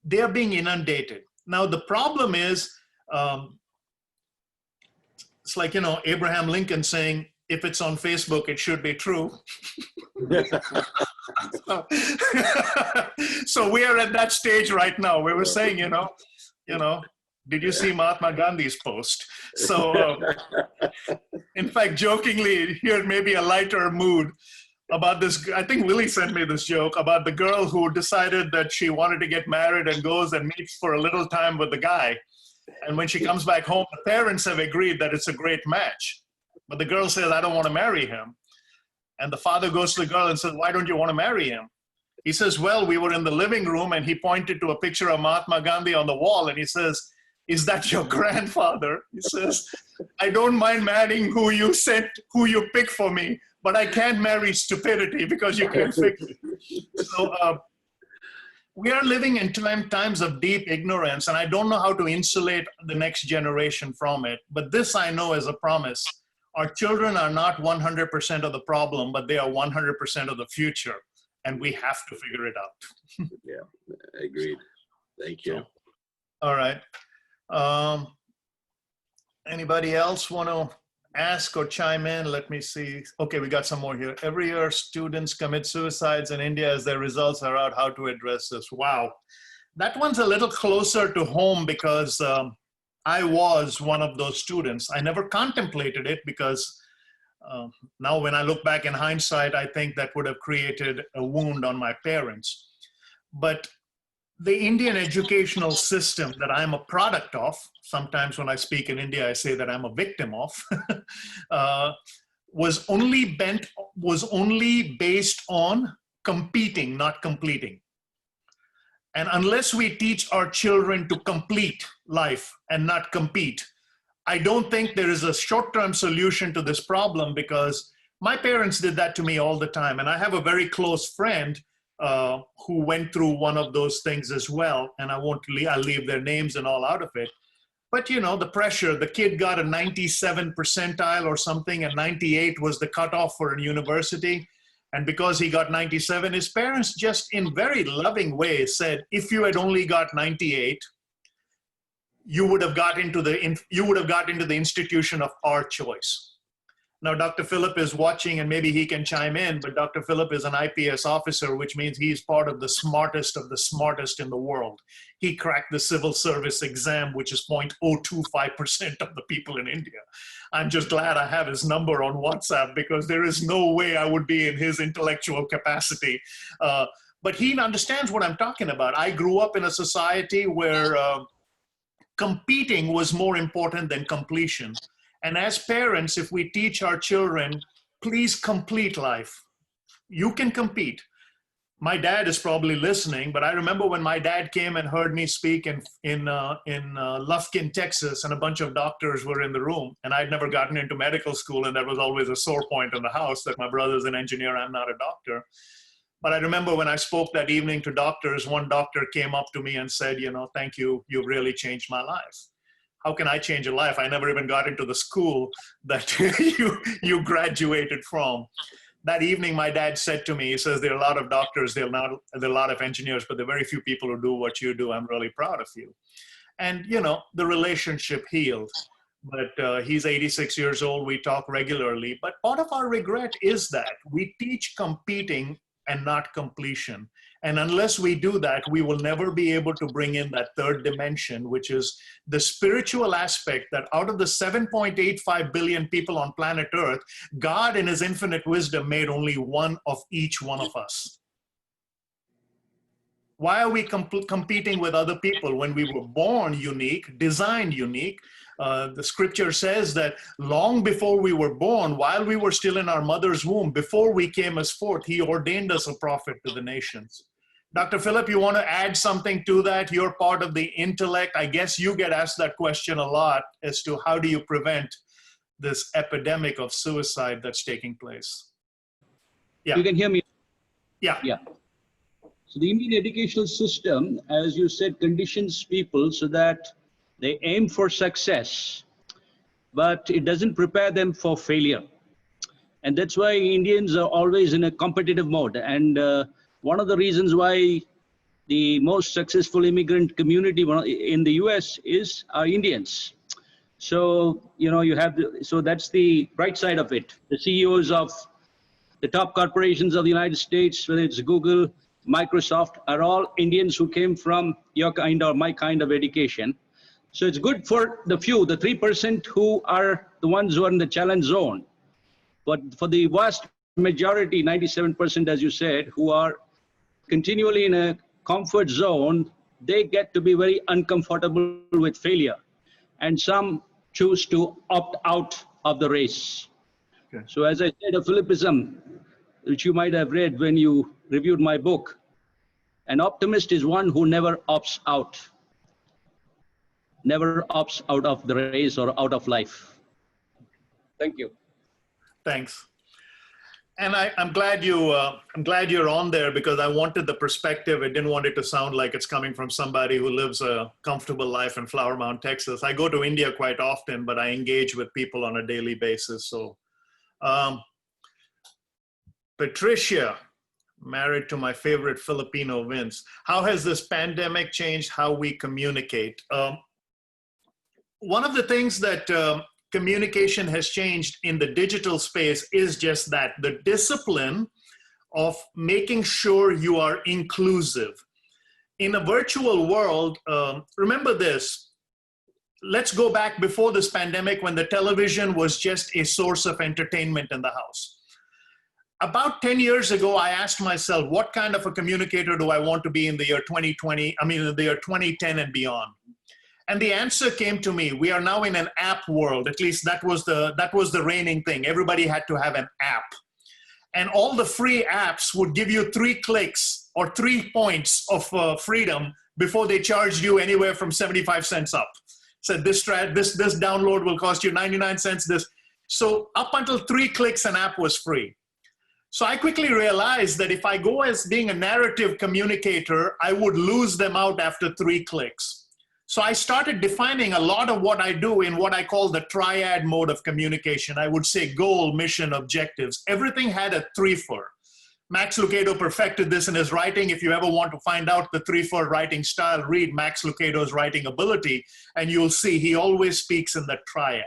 they are being inundated now. The problem is, it's like Abraham Lincoln saying, "If it's on Facebook, it should be true." So we are at that stage right now where we're saying, did you see Mahatma Gandhi's post? So in fact, jokingly, here may be a lighter mood about this. I think Willie sent me this joke about the girl who decided that she wanted to get married and goes and meets for a little time with the guy. And when she comes back home, the parents have agreed that it's a great match. But the girl says, "I don't want to marry him." And the father goes to the girl and says, "Why don't you want to marry him?" He says, "Well, we were in the living room and he pointed to a picture of Mahatma Gandhi on the wall and he says, 'Is that your grandfather?' He says, 'I don't mind marrying who you pick for me, but I can't marry stupidity because you can't fix it.'" So we are living in times of deep ignorance, and I don't know how to insulate the next generation from it. But this I know as a promise. Our children are not 100% of the problem, but they are 100% of the future, and we have to figure it out. Yeah, agreed. Thank you. So, all right. Anybody else want to ask or chime in? Let me see. Okay, we got some more here. Every year, students commit suicides in India as their results are out. How to address this? Wow. That one's a little closer to home because I was one of those students. I never contemplated it because now when I look back in hindsight, I think that would have created a wound on my parents. But the Indian educational system that I'm a product of, sometimes when I speak in India, I say that I'm a victim of, was only based on competing, not completing. And unless we teach our children to complete life and not compete, I don't think there is a short-term solution to this problem, because my parents did that to me all the time. And I have a very close friend who went through one of those things as well. And I'll leave their names and all out of it. But the pressure, the kid got a 97 percentile or something, and 98 was the cutoff for a university. And because he got 97, his parents just in very loving ways said, if you had only got 98, you would have got into the institution of our choice. Now, Dr. Philip is watching and maybe he can chime in, but Dr. Philip is an IPS officer, which means he's part of the smartest in the world. He cracked the civil service exam, which is 0.025% of the people in India. I'm just glad I have his number on WhatsApp, because there is no way I would be in his intellectual capacity. But he understands what I'm talking about. I grew up in a society where competing was more important than completion. And as parents, if we teach our children, please complete life. You can compete. My dad is probably listening, but I remember when my dad came and heard me speak in Lufkin, Texas, and a bunch of doctors were in the room, and I'd never gotten into medical school, and that was always a sore point in the house that my brother's an engineer, I'm not a doctor. But I remember when I spoke that evening to doctors, one doctor came up to me and said, "Thank you, you've really changed my life." How can I change a life? I never even got into the school that you graduated from. That evening, my dad said to me, he says, there are a lot of doctors, there are a lot of engineers, but there are very few people who do what you do. I'm really proud of you. And, the relationship healed. But he's 86 years old. We talk regularly. But part of our regret is that we teach competing and not completion. And unless we do that, we will never be able to bring in that third dimension, which is the spiritual aspect, that out of the 7.85 billion people on planet Earth, God in his infinite wisdom made only one of each one of us. Why are we competing with other people when we were born unique, designed unique? The scripture says that long before we were born, while we were still in our mother's womb, before we came as forth, he ordained us a prophet to the nations. Dr. Philip, you want to add something to that? You're part of the intellect. I guess you get asked that question a lot as to how do you prevent this epidemic of suicide that's taking place? Yeah. You can hear me? Yeah. Yeah. So the Indian educational system, as you said, conditions people so that they aim for success, but it doesn't prepare them for failure. And that's why Indians are always in a competitive mode. And one of the reasons why the most successful immigrant community in the US is Indians. So, you know, you have, so that's the bright side of it. The CEOs of the top corporations of the United States, whether it's Google, Microsoft, are all Indians who came from your kind or my kind of education. So it's good for the few, the 3% who are the ones who are in the challenge zone. But for the vast majority, 97%, as you said, who are continually in a comfort zone, they get to be very uncomfortable with failure. And some choose to opt out of the race. Okay. So as I said, a Philippism, which you might have read when you reviewed my book, an optimist is one who never opts out. Never opts out of the race or out of life. Thank you. Thanks. And I'm glad you're on there, because I wanted the perspective. I didn't want it to sound like it's coming from somebody who lives a comfortable life in Flower Mound, Texas. I go to India quite often, but I engage with people on a daily basis. So, Patricia, married to my favorite Filipino, Vince. How has this pandemic changed how we communicate? One of the things that communication has changed in the digital space is just that, the discipline of making sure you are inclusive. In a virtual world, remember this, let's go back before this pandemic when the television was just a source of entertainment in the house. About 10 years ago, I asked myself, what kind of a communicator do I want to be in the year 2020, in the year 2010 and beyond? And the answer came to me. We are now in an app world. At least that was the reigning thing. Everybody had to have an app. And all the free apps would give you 3 clicks or 3 points of freedom before they charged you anywhere from 75 cents up. So this download will cost you 99 cents. So up until 3 clicks, an app was free. So I quickly realized that if I go as being a narrative communicator, I would lose them out after 3 clicks. So I started defining a lot of what I do in what I call the triad mode of communication. I would say goal, mission, objectives. Everything had a 3-4. Max Lucado perfected this in his writing. If you ever want to find out the 3-4 writing style, read Max Lucado's writing ability, and you'll see he always speaks in the triad.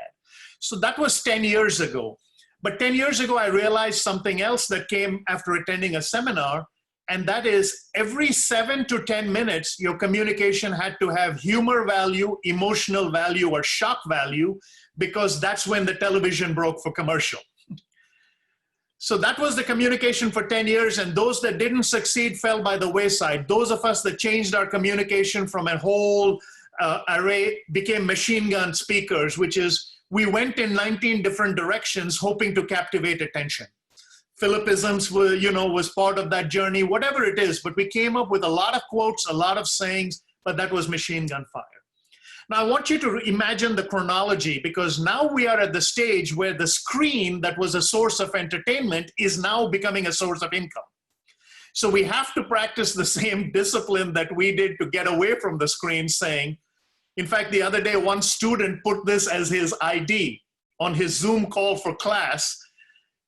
So that was 10 years ago. But 10 years ago, I realized something else that came after attending a seminar. And that is, every 7 to 10 minutes, your communication had to have humor value, emotional value, or shock value, because that's when the television broke for commercial. So that was the communication for 10 years, and those that didn't succeed fell by the wayside. Those of us that changed our communication from a whole array became machine gun speakers, which is, we went in 19 different directions hoping to captivate attention. Philippisms were, was part of that journey, whatever it is, but we came up with a lot of quotes, a lot of sayings, but that was machine gun fire. Now I want you to imagine the chronology, because now we are at the stage where the screen that was a source of entertainment is now becoming a source of income. So we have to practice the same discipline that we did to get away from the screen, saying, in fact, the other day, one student put this as his ID on his Zoom call for class.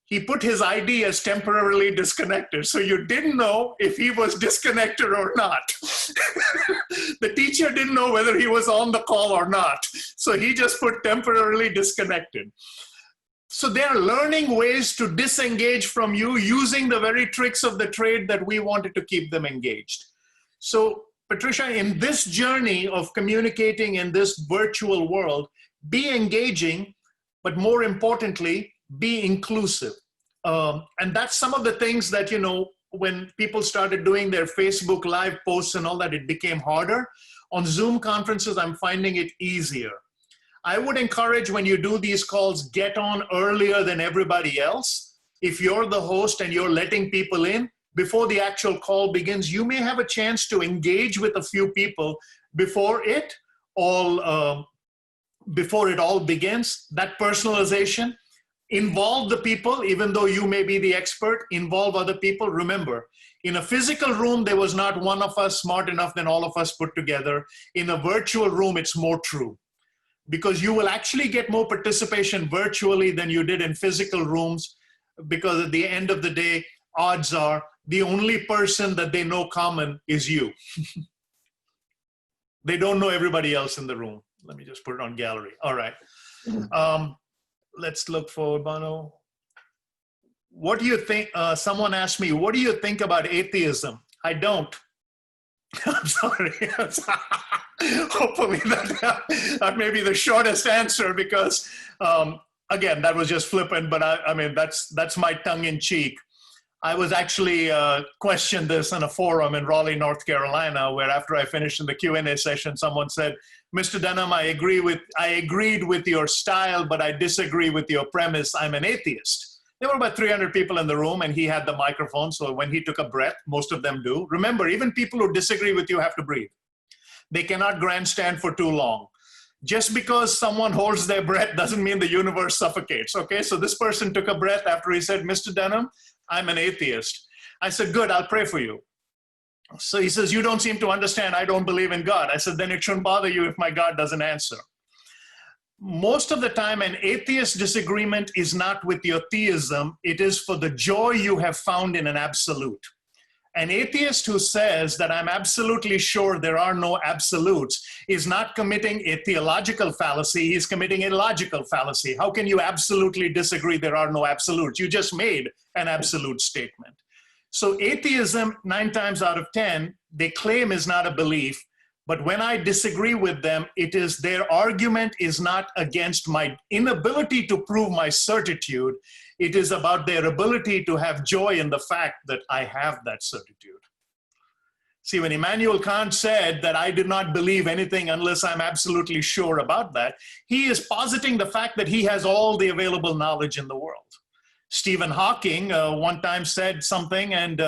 He put his ID as temporarily disconnected. So you didn't know if he was disconnected or not. The teacher didn't know whether he was on the call or not. So he just put temporarily disconnected. So they're learning ways to disengage from you using the very tricks of the trade that we wanted to keep them engaged. So Patricia, in this journey of communicating in this virtual world, be engaging, but more importantly, be inclusive. And that's some of the things that, when people started doing their Facebook Live posts and all that, it became harder. On Zoom conferences, I'm finding it easier. I would encourage, when you do these calls, get on earlier than everybody else. If you're the host and you're letting people in, before the actual call begins, you may have a chance to engage with a few people before it all begins. That personalization Involve the people, even though you may be the expert, involve other people. Remember, in a physical room, there was not one of us smart enough than all of us put together. In a virtual room, it's more true, because you will actually get more participation virtually than you did in physical rooms, because at the end of the day, odds are the only person that they know common is you. They don't know everybody else in the room. Let me just put it on gallery. All right. Let's look for Bono. What do you think? Someone asked me, what do you think about atheism? I don't. I'm sorry. Hopefully that may be the shortest answer, because again, that was just flippant, but I mean, that's my tongue in cheek. I was actually questioned this in a forum in Raleigh, North Carolina, where after I finished in the Q&A session, someone said, Mr. Dunham, I agreed with your style, but I disagree with your premise. I'm an atheist. There were about 300 people in the room, and he had the microphone. So when he took a breath, most of them do. Remember, even people who disagree with you have to breathe. They cannot grandstand for too long. Just because someone holds their breath doesn't mean the universe suffocates, okay? So this person took a breath after he said, Mr. Dunham, I'm an atheist. I said, good, I'll pray for you. So he says, you don't seem to understand, I don't believe in God. I said, then it shouldn't bother you if my God doesn't answer. Most of the time, an atheist disagreement is not with your theism. It is for the joy you have found in an absolute. An atheist who says that I'm absolutely sure there are no absolutes is not committing a theological fallacy, he's committing a logical fallacy. How can you absolutely disagree there are no absolutes? You just made an absolute statement. So atheism, 9 times out of 10, they claim is not a belief, but when I disagree with them, it is their argument is not against my inability to prove my certitude. It is about their ability to have joy in the fact that I have that certitude. See, when Immanuel Kant said that I did not believe anything unless I'm absolutely sure about that, he is positing the fact that he has all the available knowledge in the world. Stephen Hawking one time said something, and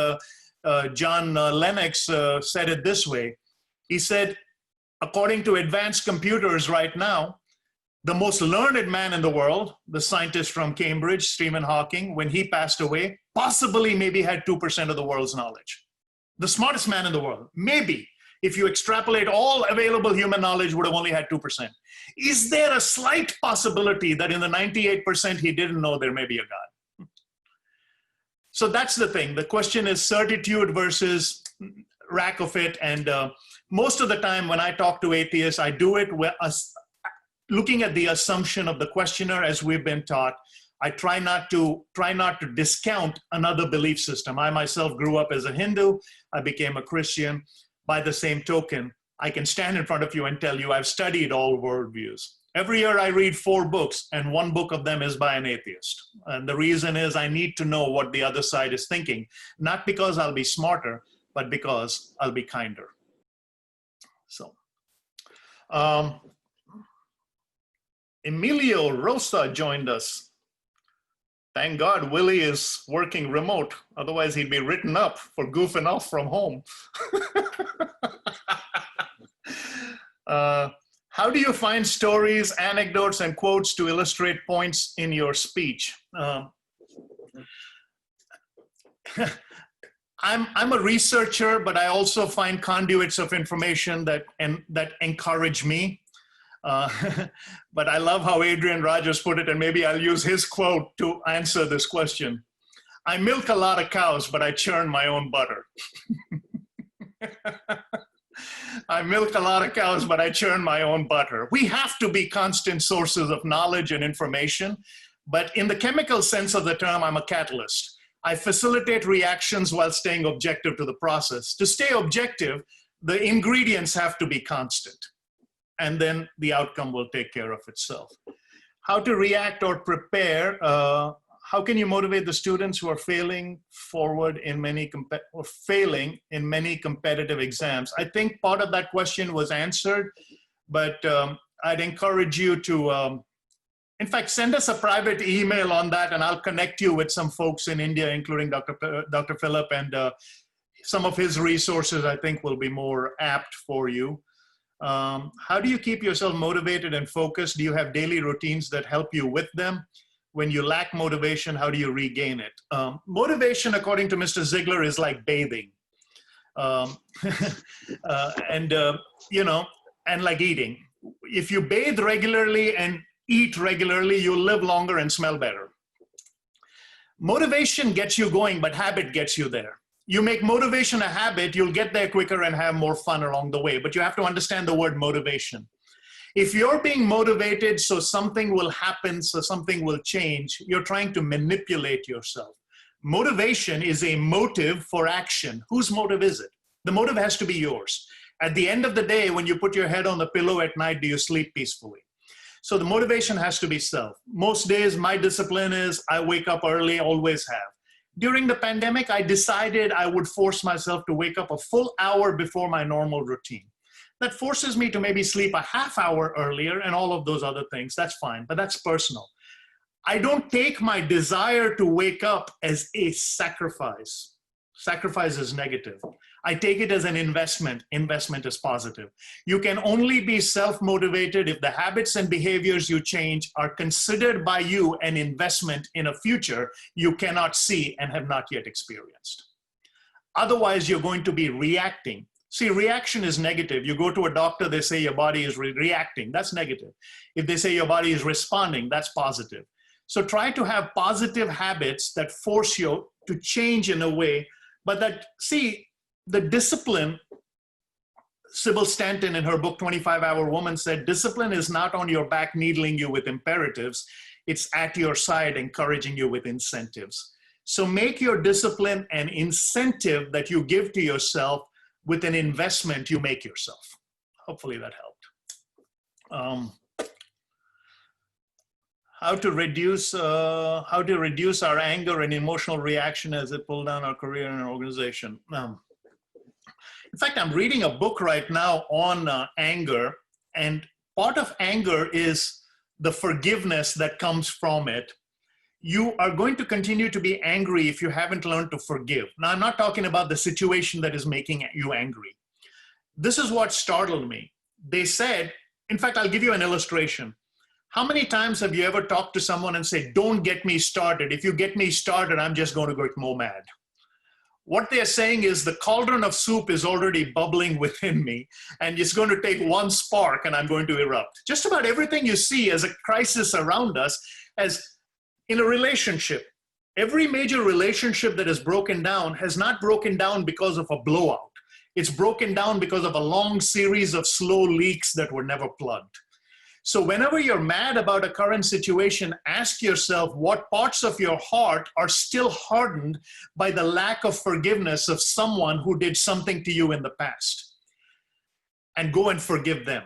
John Lennox said it this way. He said, according to advanced computers right now, the most learned man in the world, the scientist from Cambridge, Stephen Hawking, when he passed away, possibly maybe had 2% of the world's knowledge. The smartest man in the world, maybe, if you extrapolate all available human knowledge, would have only had 2%. Is there a slight possibility that in the 98% he didn't know there may be a God? So that's the thing. The question is certitude versus rack of it. And most of the time when I talk to atheists, I do it with looking at the assumption of the questioner as we've been taught. I try not to discount another belief system. I myself grew up as a Hindu. I became a Christian. By the same token, I can stand in front of you and tell you I've studied all worldviews. Every year I read 4 books, and 1 book of them is by an atheist. And the reason is I need to know what the other side is thinking, not because I'll be smarter, but because I'll be kinder. So, Emilio Rosa joined us. Thank God Willie is working remote. Otherwise, he'd be written up for goofing off from home. How do you find stories, anecdotes, and quotes to illustrate points in your speech? I'm a researcher, but I also find conduits of information that encourage me. But I love how Adrian Rogers put it, and maybe I'll use his quote to answer this question. I milk a lot of cows, but I churn my own butter. I milk a lot of cows, but I churn my own butter. We have to be constant sources of knowledge and information, but in the chemical sense of the term, I'm a catalyst. I facilitate reactions while staying objective to the process. To stay objective, the ingredients have to be constant, and then the outcome will take care of itself. How to react or prepare. How can you motivate the students who are failing in many competitive exams? I think part of that question was answered, but I'd encourage you to, in fact, send us a private email on that, and I'll connect you with some folks in India, including Dr. Philip, and some of his resources I think will be more apt for you. How do you keep yourself motivated and focused? Do you have daily routines that help you with them? When you lack motivation, how do you regain it? Motivation, according to Mr. Ziegler, is like bathing. And, you know, and like eating. If you bathe regularly and eat regularly, you'll live longer and smell better. Motivation gets you going, but habit gets you there. You make motivation a habit, you'll get there quicker and have more fun along the way. But you have to understand the word motivation. If you're being motivated so something will happen, so something will change, you're trying to manipulate yourself. Motivation is a motive for action. Whose motive is it? The motive has to be yours. At the end of the day, when you put your head on the pillow at night, do you sleep peacefully? So the motivation has to be self. Most days, my discipline is I wake up early, always have. During the pandemic, I decided I would force myself to wake up a full hour before my normal routine. That forces me to maybe sleep a half hour earlier and all of those other things. That's fine, but that's personal. I don't take my desire to wake up as a sacrifice. Sacrifice is negative. I take it as an investment. Investment is positive. You can only be self-motivated if the habits and behaviors you change are considered by you an investment in a future you cannot see and have not yet experienced. Otherwise, you're going to be reacting. See, reaction is negative. You go to a doctor, they say your body is reacting. That's negative. If they say your body is responding, that's positive. So try to have positive habits that force you to change in a way, but that, see, the discipline, Sybil Stanton in her book, 25-Hour Woman said, discipline is not on your back needling you with imperatives. It's at your side encouraging you with incentives. So make your discipline an incentive that you give to yourself with an investment you make yourself. Hopefully that helped. How to reduce our anger and emotional reaction as it pull down our career and our organization. In fact, I'm reading a book right now on anger, and part of anger is the forgiveness that comes from it. You are going to continue to be angry if you haven't learned to forgive. Now, I'm not talking about the situation that is making you angry. This is what startled me. They said, in fact, I'll give you an illustration. How many times have you ever talked to someone and said, don't get me started. If you get me started, I'm just going to get more mad. What they're saying is the cauldron of soup is already bubbling within me, and it's going to take one spark and I'm going to erupt. Just about everything you see as a crisis around us, as in a relationship, every major relationship that has broken down has not broken down because of a blowout. It's broken down because of a long series of slow leaks that were never plugged. So whenever you're mad about a current situation, ask yourself what parts of your heart are still hardened by the lack of forgiveness of someone who did something to you in the past. And go and forgive them.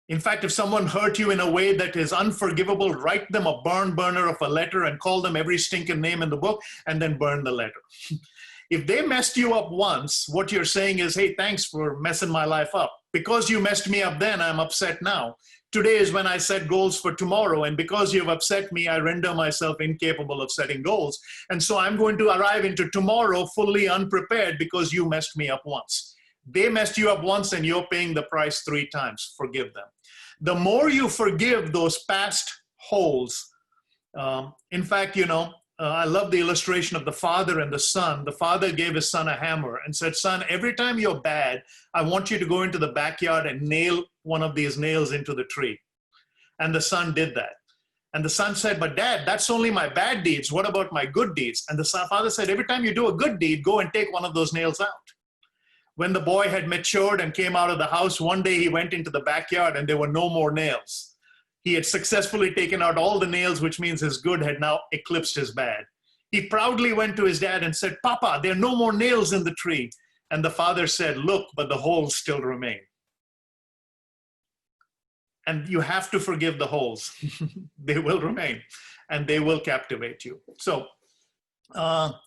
In fact, if someone hurt you in a way that is unforgivable, write them a barn burner of a letter and call them every stinking name in the book and then burn the letter. If they messed you up once, what you're saying is, hey, thanks for messing my life up. Because you messed me up then, I'm upset now. Today is when I set goals for tomorrow, and because you've upset me, I render myself incapable of setting goals. And so I'm going to arrive into tomorrow fully unprepared because you messed me up once. They messed you up once and you're paying the price 3 times. Forgive them. The more you forgive those past holes, in fact, you know, I love the illustration of the father and the son. The father gave his son a hammer and said, son, every time you're bad, I want you to go into the backyard and nail one of these nails into the tree. And the son did that. And the son said, but dad, that's only my bad deeds. What about my good deeds? And the father said, every time you do a good deed, go and take one of those nails out. When the boy had matured and came out of the house, one day he went into the backyard and there were no more nails. He had successfully taken out all the nails, which means his good had now eclipsed his bad. He proudly went to his dad and said, Papa, there are no more nails in the tree. And the father said, look, but the holes still remain. And you have to forgive the holes. They will remain and they will captivate you. So how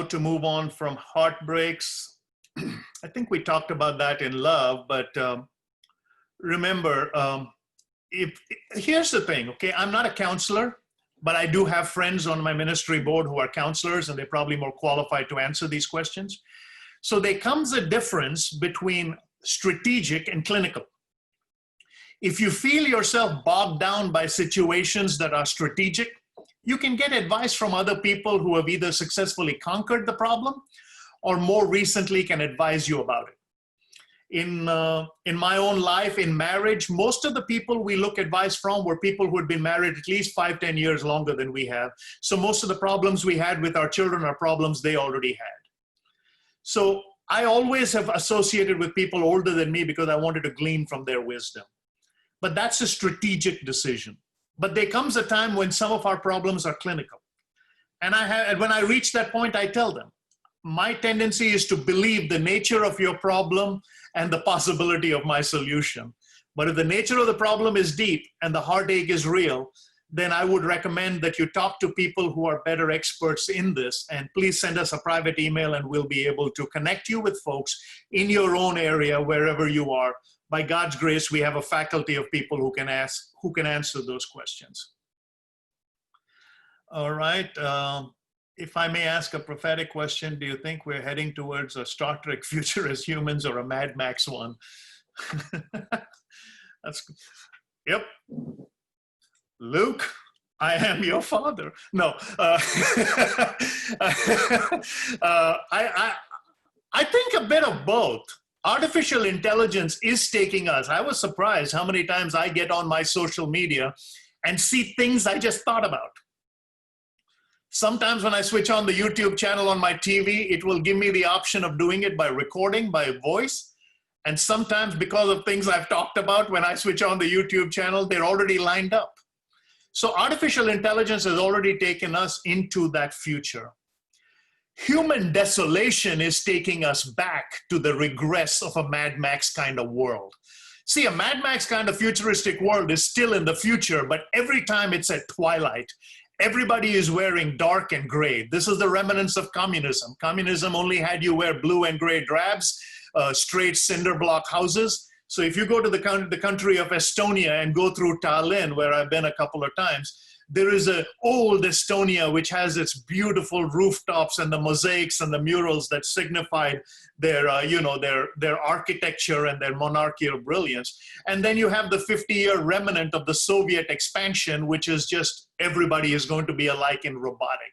to move on from heartbreaks. I think we talked about that in love, but remember, here's the thing, okay? I'm not a counselor, but I do have friends on my ministry board who are counselors, and they're probably more qualified to answer these questions. So there comes a difference between strategic and clinical. If you feel yourself bogged down by situations that are strategic, you can get advice from other people who have either successfully conquered the problem or more recently can advise you about it. In my own life, in marriage, most of the people we look advice from were people who had been married at least 5-10 years longer than we have. So most of the problems we had with our children are problems they already had. So I always have associated with people older than me because I wanted to glean from their wisdom. But that's a strategic decision. But there comes a time when some of our problems are clinical. And when I reach that point, I tell them, my tendency is to believe the nature of your problem and the possibility of my solution. But if the nature of the problem is deep and the heartache is real, then I would recommend that you talk to people who are better experts in this. And please send us a private email and we'll be able to connect you with folks in your own area, wherever you are. By God's grace, we have a faculty of people who can answer those questions. All right. If I may ask a prophetic question, do you think we're heading towards a Star Trek future as humans or a Mad Max one? Yep. Luke, I am your father. No. I think a bit of both. Artificial intelligence is taking us. I was surprised how many times I get on my social media and see things I just thought about. Sometimes when I switch on the YouTube channel on my TV, it will give me the option of doing it by recording, by voice. And sometimes because of things I've talked about, when I switch on the YouTube channel, they're already lined up. So artificial intelligence has already taken us into that future. Human desolation is taking us back to the regress of a Mad Max kind of world. See, a Mad Max kind of futuristic world is still in the future, but every time it's at twilight, everybody is wearing dark and gray. This is the remnants of communism. Communism only had you wear blue and gray drabs, straight cinder block houses. So if you go to the country of Estonia and go through Tallinn, where I've been a couple of times, there is an old Estonia which has its beautiful rooftops and the mosaics and the murals that signified their, their architecture and their monarchical brilliance. And then you have the 50-year remnant of the Soviet expansion, which is just everybody is going to be alike in robotic.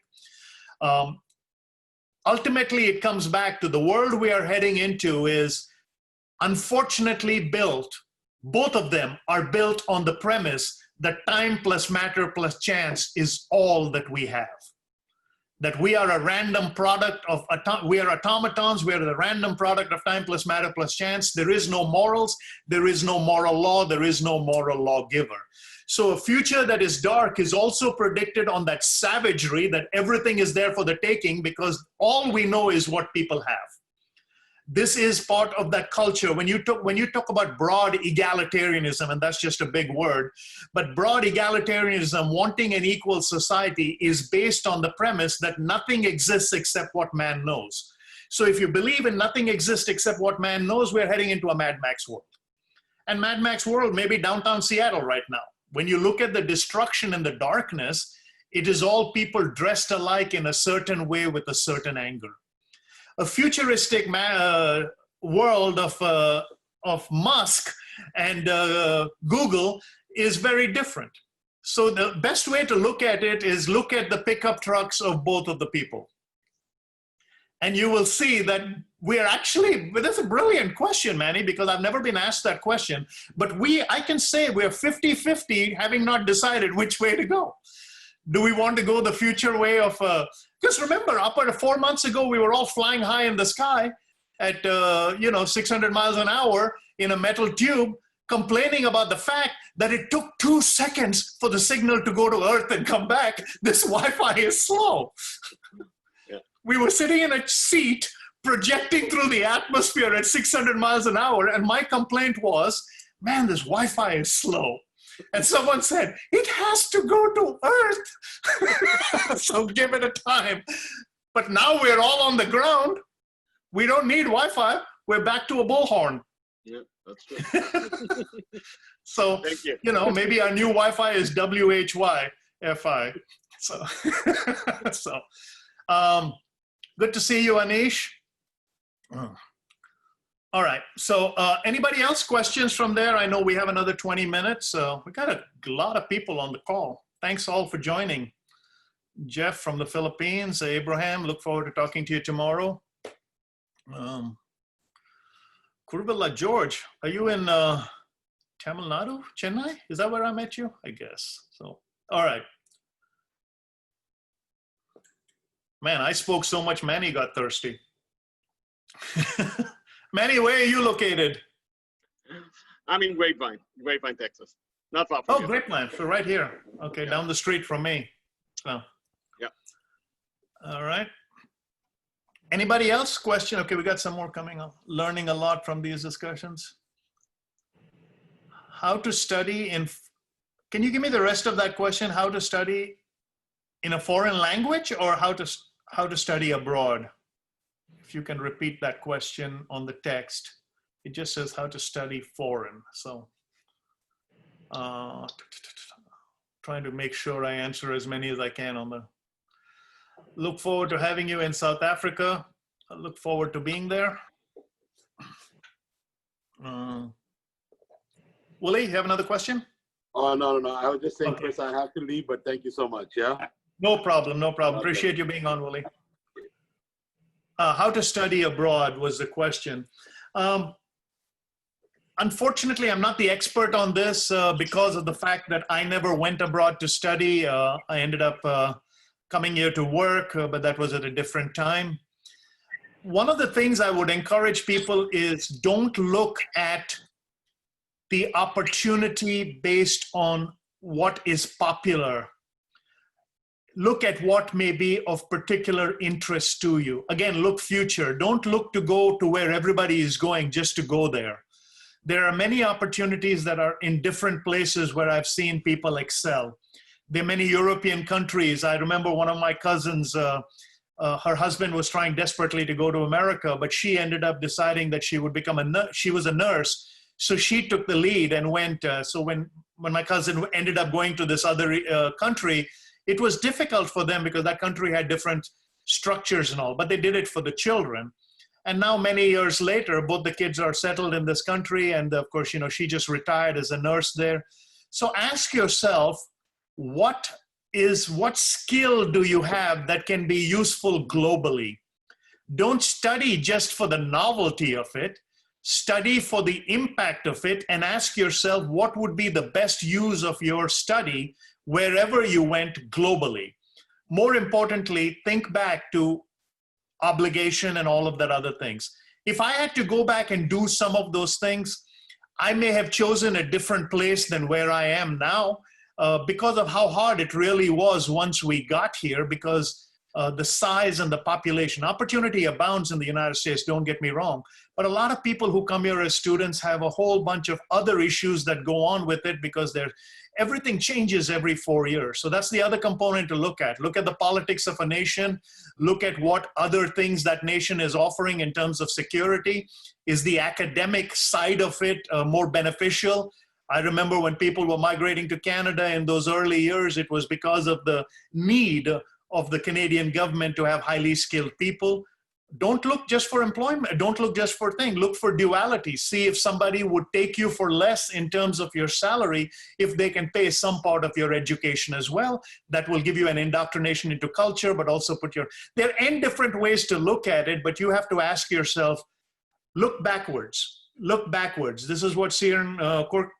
Ultimately, it comes back to the world we are heading into is unfortunately built. Both of them are built on the premise that time plus matter plus chance is all that we have. That we are a random product of, we are automatons, we are the random product of time plus matter plus chance. There is no morals, there is no moral law, there is no moral lawgiver. So a future that is dark is also predicted on that savagery that everything is there for the taking because all we know is what people have. This is part of that culture. When you talk about broad egalitarianism, and that's just a big word, but broad egalitarianism, wanting an equal society, is based on the premise that nothing exists except what man knows. So if you believe in nothing exists except what man knows, we're heading into a Mad Max world. And Mad Max world may be downtown Seattle right now. When you look at the destruction and the darkness, it is all people dressed alike in a certain way with a certain anger. A futuristic world of Musk and Google is very different. So the best way to look at it is look at the pickup trucks of both of the people. And you will see that we're actually, that's a brilliant question, Manny, because I've never been asked that question. But I can say we're 50-50, having not decided which way to go. Do we want to go the future way of, because remember, up at 4 months ago, we were all flying high in the sky at, 600 miles an hour in a metal tube, complaining about the fact that it took 2 seconds for the signal to go to Earth and come back. This Wi-Fi is slow. Yeah. We were sitting in a seat projecting through the atmosphere at 600 miles an hour. And my complaint was, man, this Wi-Fi is slow. And someone said, it has to go to Earth. So give it a time. But now we're all on the ground. We don't need Wi-Fi. We're back to a bullhorn. Yeah, that's true. So, thank you. Maybe our new Wi-Fi is WHY-FI. So, good to see you, Anish. All right. So anybody else questions from there? I know we have another 20 minutes. We got a lot of people on the call. Thanks all for joining. Jeff from the Philippines, Abraham, look forward to talking to you tomorrow. Kurvilla George, are you in Tamil Nadu, Chennai? Is that where I met you? I guess. So, all right. Man, I spoke so much, Manny got thirsty. Manny, where are you located? I'm in Grapevine, Texas. Not far from Oh, here. Grapevine, so right here. Okay, Yeah. down the street from me. So. Yeah. All right. Anybody else? Question? Okay, we got some more coming up. Learning a lot from these discussions. How to study in, can you give me the rest of that question? How to study in a foreign language or how to study abroad? If you can repeat that question on the text. It just says how to study foreign. So trying to make sure I answer as many as I can on the. Look forward to having you in South Africa. I look forward to being there. Willie, you have another question? Oh, no. I was just saying, Okay. Chris, I have to leave, but thank you so much. Yeah. No problem, no problem. Okay. Appreciate you being on, Willie. How to study abroad was the question. Unfortunately, I'm not the expert on this because of the fact that I never went abroad to study. I ended up coming here to work, but that was at a different time. One of the things I would encourage people is don't look at the opportunity based on what is popular. Look at what may be of particular interest to you. Again, look future. Don't look to go to where everybody is going just to go there. There are many opportunities that are in different places where I've seen people excel. There are many European countries. I remember one of my cousins, her husband was trying desperately to go to America, but she ended up deciding that she would become a nurse. She was a nurse, so she took the lead and went. So when my cousin ended up going to this other country, it was difficult for them because that country had different structures and all, but they did it for the children. And now many years later, both the kids are settled in this country. And of course, you know, she just retired as a nurse there. So ask yourself, what skill do you have that can be useful globally? Don't study just for the novelty of it. Study for the impact of it and ask yourself what would be the best use of your study wherever you went globally. More importantly, think back to obligation and all of that other things. If I had to go back and do some of those things, I may have chosen a different place than where I am now because of how hard it really was once we got here, because the size and the population. Opportunity abounds in the United States, don't get me wrong, but a lot of people who come here as students have a whole bunch of other issues that go on with it because everything changes every 4 years. So that's the other component to look at. Look at the politics of a nation. Look at what other things that nation is offering in terms of security. Is the academic side of it more beneficial? I remember when people were migrating to Canada in those early years, it was because of the need of the Canadian government to have highly skilled people. Don't look just for employment. Don't look just for things. Look for duality. See if somebody would take you for less in terms of your salary if they can pay some part of your education as well. That will give you an indoctrination into culture, but also there are n different ways to look at it, but you have to ask yourself, look backwards. Look backwards. This is what Søren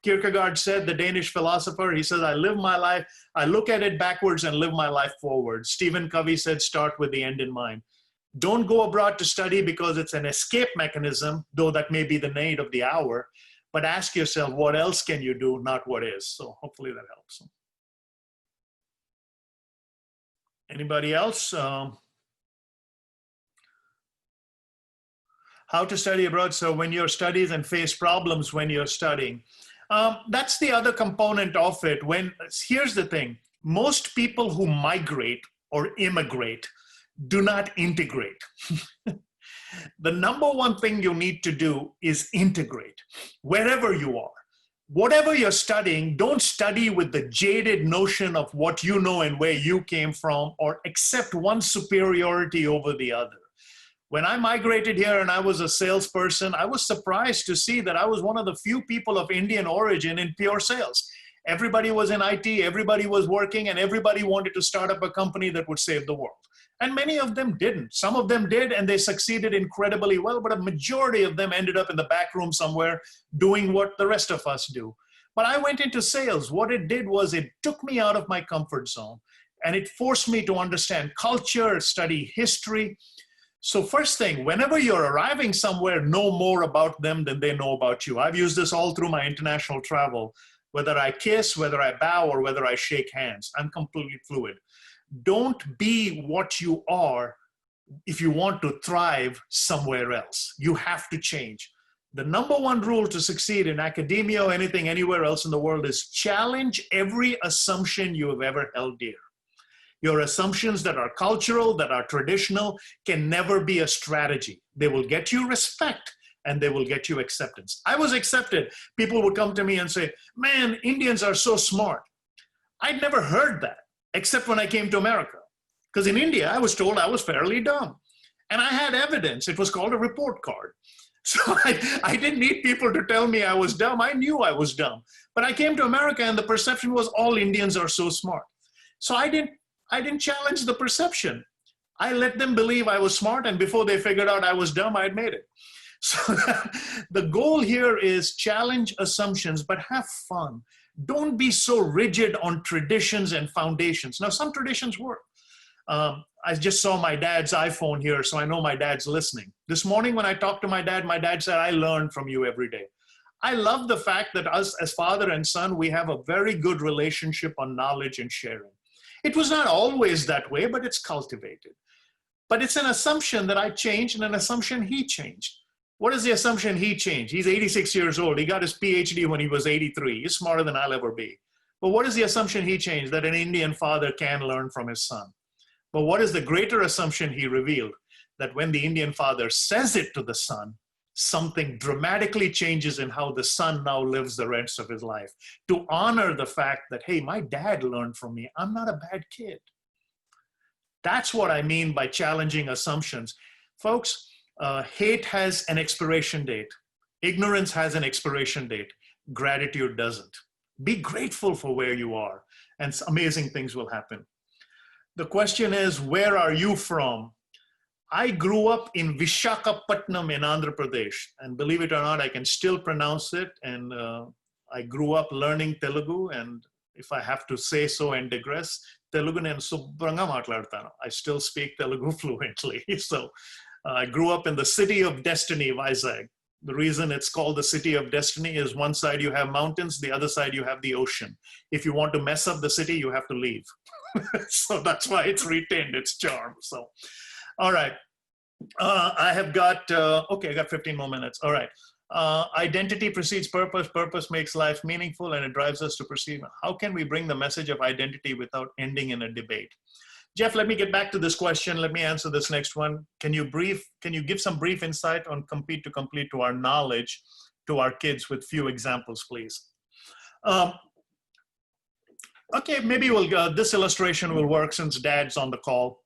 Kierkegaard said, the Danish philosopher. He says, I live my life, I look at it backwards and live my life forward. Stephen Covey said, start with the end in mind. Don't go abroad to study because it's an escape mechanism, though that may be the need of the hour, but ask yourself, what else can you do, not what is. So hopefully that helps. Anybody else? How to study abroad. So when you're studying and face problems when you're studying, that's the other component of it. Here's the thing, most people who migrate or immigrate do not integrate. The number one thing you need to do is integrate wherever you are. Whatever you're studying, don't study with the jaded notion of what you know and where you came from, or accept one superiority over the other. When I migrated here and I was a salesperson, I was surprised to see that I was one of the few people of Indian origin in pure sales. Everybody was in IT, everybody was working, and everybody wanted to start up a company that would save the world. And many of them didn't. Some of them did, and they succeeded incredibly well, but a majority of them ended up in the back room somewhere doing what the rest of us do. But I went into sales. What it did was it took me out of my comfort zone, and it forced me to understand culture, study history. So first thing, whenever you're arriving somewhere, know more about them than they know about you. I've used this all through my international travel. Whether I kiss, whether I bow, or whether I shake hands, I'm completely fluid. Don't be what you are if you want to thrive somewhere else. You have to change. The number one rule to succeed in academia or anything anywhere else in the world is challenge every assumption you have ever held dear. Your assumptions that are cultural, that are traditional, can never be a strategy. They will get you respect and they will get you acceptance. I was accepted. People would come to me and say, man, Indians are so smart. I'd never heard that, except when I came to America. Because in India, I was told I was fairly dumb. And I had evidence. It was called a report card. So I didn't need people to tell me I was dumb. I knew I was dumb. But I came to America and the perception was all Indians are so smart. So I didn't challenge the perception. I let them believe I was smart, and before they figured out I was dumb, I admit it. So the goal here is challenge assumptions, but have fun. Don't be so rigid on traditions and foundations. Now, some traditions work. I just saw my dad's iPhone here, so I know my dad's listening. This morning when I talked to my dad said, I learn from you every day. I love the fact that us as father and son, we have a very good relationship on knowledge and sharing. It was not always that way, but it's cultivated. But it's an assumption that I changed and an assumption he changed. What is the assumption he changed? He's 86 years old. He got his PhD when he was 83. He's smarter than I'll ever be. But what is the assumption he changed? That an Indian father can learn from his son. But what is the greater assumption he revealed? That when the Indian father says it to the son, something dramatically changes in how the son now lives the rest of his life. To honor the fact that, hey, my dad learned from me. I'm not a bad kid. That's what I mean by challenging assumptions. Folks, hate has an expiration date. Ignorance has an expiration date. Gratitude doesn't. Be grateful for where you are, and amazing things will happen. The question is, where are you from? I grew up in Vishakhapatnam in Andhra Pradesh, and believe it or not, I can still pronounce it. And I grew up learning Telugu, and if I have to say so and digress, Telugu nenu subhranga matladtanu. I still speak Telugu fluently. So I grew up in the city of destiny, Vizag. The reason it's called the city of destiny is one side you have mountains, the other side you have the ocean. If you want to mess up the city, you have to leave. So that's why it's retained its charm. So, all right. I have got, okay, I got 15 more minutes. All right. Identity precedes purpose. Purpose makes life meaningful, and it drives us to perceive. How can we bring the message of identity without ending in a debate? Jeff, let me get back to this question. Let me answer this next one. Can you give some brief insight on compete to complete to our knowledge to our kids with few examples, please? Okay, maybe this illustration will work since Dad's on the call.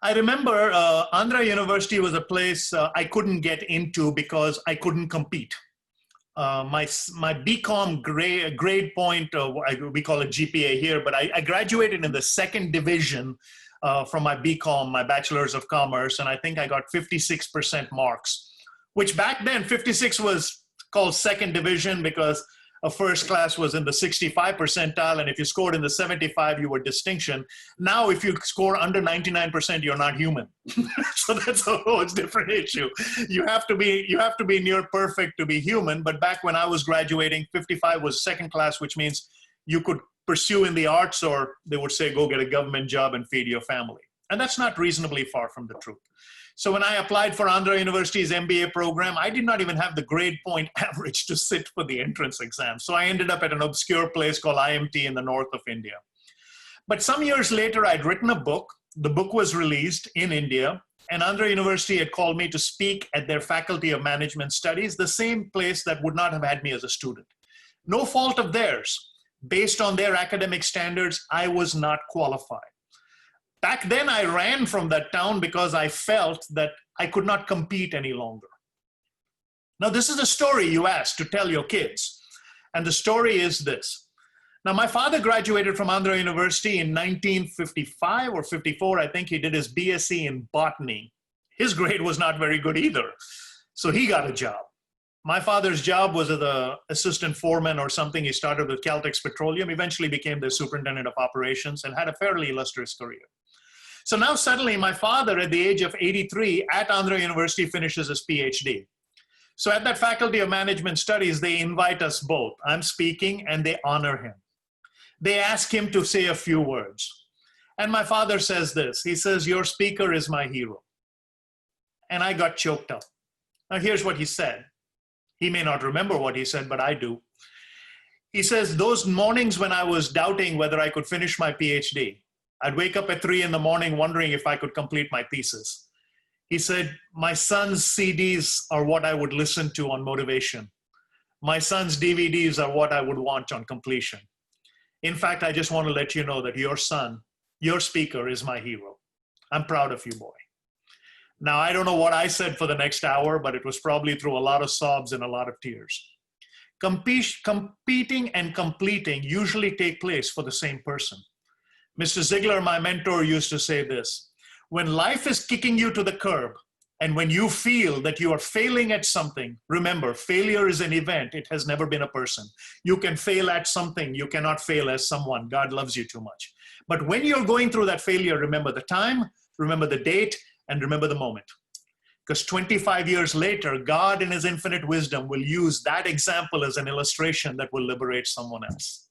I remember Andhra University was a place I couldn't get into because I couldn't compete. My BCom grade point, we call it GPA here, but I graduated in the second division from my BCom, my Bachelor's of Commerce, and I think I got 56% marks, which back then 56 was called second division because a first class was in the 65 percentile, and if you scored in the 75, you were distinction. Now, if you score under 99%, you're not human. So that's a whole different issue. You have to be near perfect to be human. But back when I was graduating, 55 was second class, which means you could pursue in the arts, or they would say, go get a government job and feed your family. And that's not reasonably far from the truth. So when I applied for Andhra University's MBA program, I did not even have the grade point average to sit for the entrance exam. So I ended up at an obscure place called IMT in the north of India. But some years later, I'd written a book. The book was released in India, and Andhra University had called me to speak at their Faculty of Management Studies, the same place that would not have had me as a student. No fault of theirs. Based on their academic standards, I was not qualified. Back then, I ran from that town because I felt that I could not compete any longer. Now, this is a story you asked to tell your kids. And the story is this. Now, my father graduated from Andhra University in 1955 or 54. I think he did his BSc in botany. His grade was not very good either. So he got a job. My father's job was as an assistant foreman or something. He started with Caltex Petroleum, eventually became the superintendent of operations, and had a fairly illustrious career. So now suddenly my father, at the age of 83 at Andhra University, finishes his PhD. So at that Faculty of Management Studies, they invite us both. I'm speaking and they honor him. They ask him to say a few words. And my father says this. He says, "Your speaker is my hero." And I got choked up. Now here's what he said. He may not remember what he said, but I do. He says, "Those mornings when I was doubting whether I could finish my PhD, I'd wake up at 3 in the morning wondering if I could complete my thesis." He said, "My son's CDs are what I would listen to on motivation. My son's DVDs are what I would want on completion. In fact, I just want to let you know that your son, your speaker, is my hero. I'm proud of you, boy." Now, I don't know what I said for the next hour, but it was probably through a lot of sobs and a lot of tears. Competing and completing usually take place for the same person. Mr. Ziegler, my mentor, used to say this: when life is kicking you to the curb, and when you feel that you are failing at something, remember, failure is an event. It has never been a person. You can fail at something. You cannot fail as someone. God loves you too much. But when you're going through that failure, remember the time, remember the date, and remember the moment. Because 25 years later, God in his infinite wisdom will use that example as an illustration that will liberate someone else.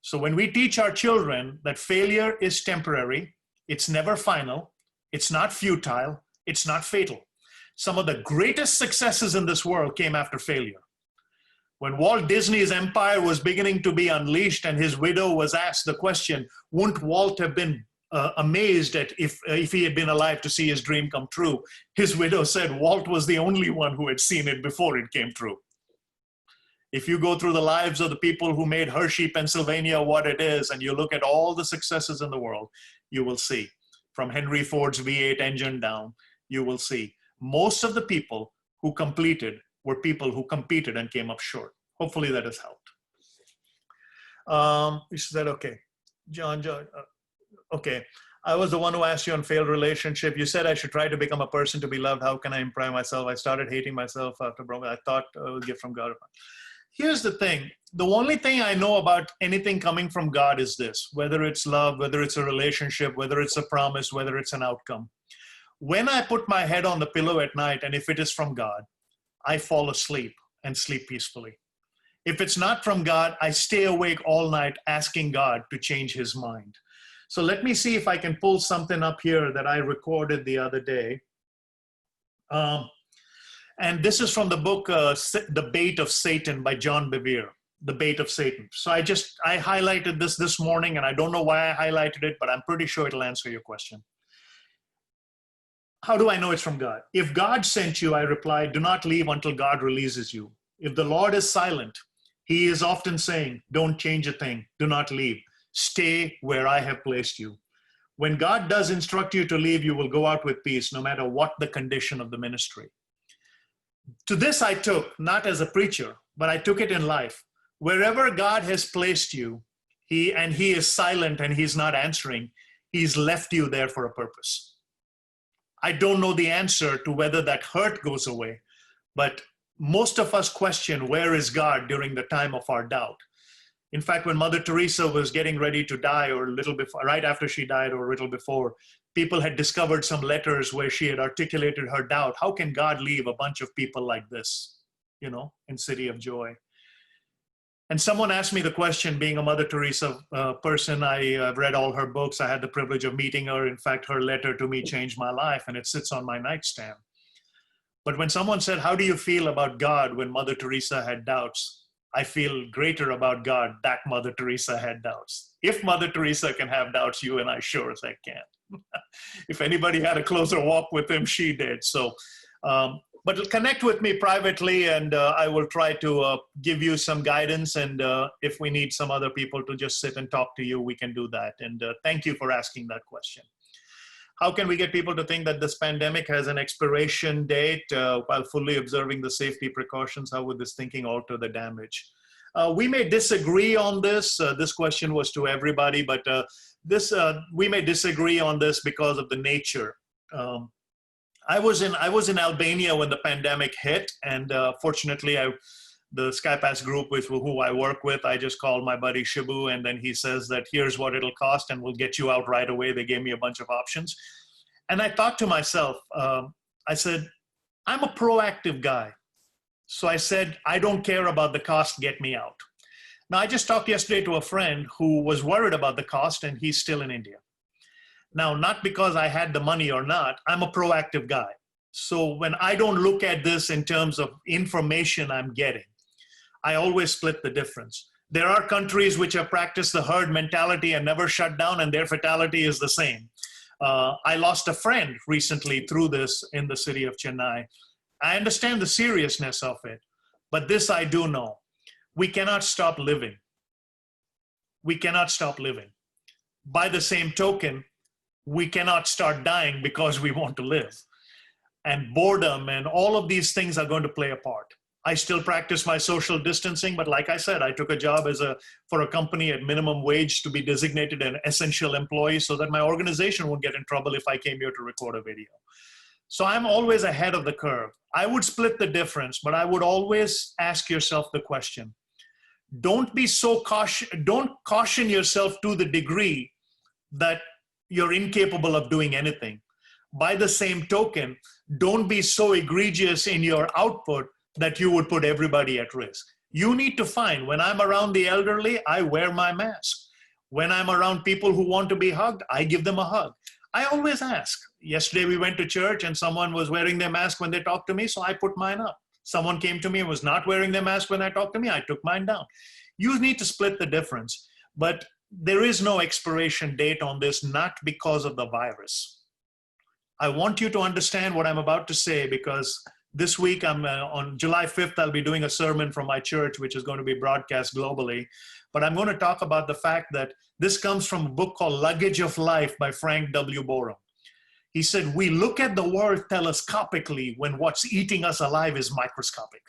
So when we teach our children that failure is temporary, it's never final, it's not futile, it's not fatal. Some of the greatest successes in this world came after failure. When Walt Disney's empire was beginning to be unleashed and his widow was asked the question, wouldn't Walt have been amazed at if he had been alive to see his dream come true? His widow said Walt was the only one who had seen it before it came true. If you go through the lives of the people who made Hershey, Pennsylvania what it is, and you look at all the successes in the world, you will see, from Henry Ford's V8 engine down, you will see most of the people who completed were people who competed and came up short. Hopefully that has helped. You said, okay. John, okay. I was the one who asked you on failed relationship. You said I should try to become a person to be loved. How can I improve myself? I started hating myself after broken. I thought it was a gift from God. Here's the thing. The only thing I know about anything coming from God is this: whether it's love, whether it's a relationship, whether it's a promise, whether it's an outcome. When I put my head on the pillow at night, and if it is from God, I fall asleep and sleep peacefully. If it's not from God, I stay awake all night asking God to change his mind. So let me see if I can pull something up here that I recorded the other day. And this is from the book, The Bait of Satan by John Bevere, The Bait of Satan. So I highlighted this morning, and I don't know why I highlighted it, but I'm pretty sure it'll answer your question. How do I know it's from God? If God sent you, I replied, do not leave until God releases you. If the Lord is silent, he is often saying, don't change a thing, do not leave. Stay where I have placed you. When God does instruct you to leave, you will go out with peace, no matter what the condition of the ministry. To this I took, not as a preacher, but I took it in life. Wherever God has placed you, he is silent and he's not answering, he's left you there for a purpose. I don't know the answer to whether that hurt goes away, but most of us question, where is God during the time of our doubt? In fact, when Mother Teresa was getting ready to die, or a little before, right after she died or a little before, people had discovered some letters where she had articulated her doubt. How can God leave a bunch of people like this, in City of Joy? And someone asked me the question, being a Mother Teresa person, I read all her books. I had the privilege of meeting her. In fact, her letter to me changed my life, and it sits on my nightstand. But when someone said, how do you feel about God when Mother Teresa had doubts? I feel greater about God that Mother Teresa had doubts. If Mother Teresa can have doubts, you and I sure as heck can. If anybody had a closer walk with him, she did. So but connect with me privately, and I will try to give you some guidance. And if we need some other people to just sit and talk to you, we can do that. And thank you for asking that question. How can we get people to think that this pandemic has an expiration date while fully observing the safety precautions? How would this thinking alter the damage? We may disagree on this. This question was to everybody, but we may disagree on this because of the nature. I was in Albania when the pandemic hit, and fortunately, the SkyPass group with who I work with, I just called my buddy Shibu, and then he says that here's what it'll cost, and we'll get you out right away. They gave me a bunch of options, and I thought to myself, I said, I'm a proactive guy. So I said, I don't care about the cost, get me out. Now, I just talked yesterday to a friend who was worried about the cost, and he's still in India. Now, not because I had the money or not, I'm a proactive guy. So when I don't look at this in terms of information I'm getting, I always split the difference. There are countries which have practiced the herd mentality and never shut down, and their fatality is the same. I lost a friend recently through this in the city of Chennai. I understand the seriousness of it, but this I do know. We cannot stop living. We cannot stop living. By the same token, we cannot start dying because we want to live. And boredom and all of these things are going to play a part. I still practice my social distancing, but like I said, I took a job for a company at minimum wage to be designated an essential employee so that my organization won't get in trouble if I came here to record a video. So I'm always ahead of the curve. I would split the difference, but I would always ask yourself the question, don't be so cautious, don't caution yourself to the degree that you're incapable of doing anything. By the same token, don't be so egregious in your output that you would put everybody at risk. You need to find, when I'm around the elderly, I wear my mask. When I'm around people who want to be hugged, I give them a hug. I always ask. Yesterday we went to church and someone was wearing their mask when they talked to me, so I put mine up. Someone came to me and was not wearing their mask when I talked to me, I took mine down. You need to split the difference, but there is no expiration date on this, not because of the virus. I want you to understand what I'm about to say, because this week, on July 5th, I'll be doing a sermon from my church, which is going to be broadcast globally. But I'm going to talk about the fact that this comes from a book called Luggage of Life by Frank W. Borum. He said, we look at the world telescopically when what's eating us alive is microscopic.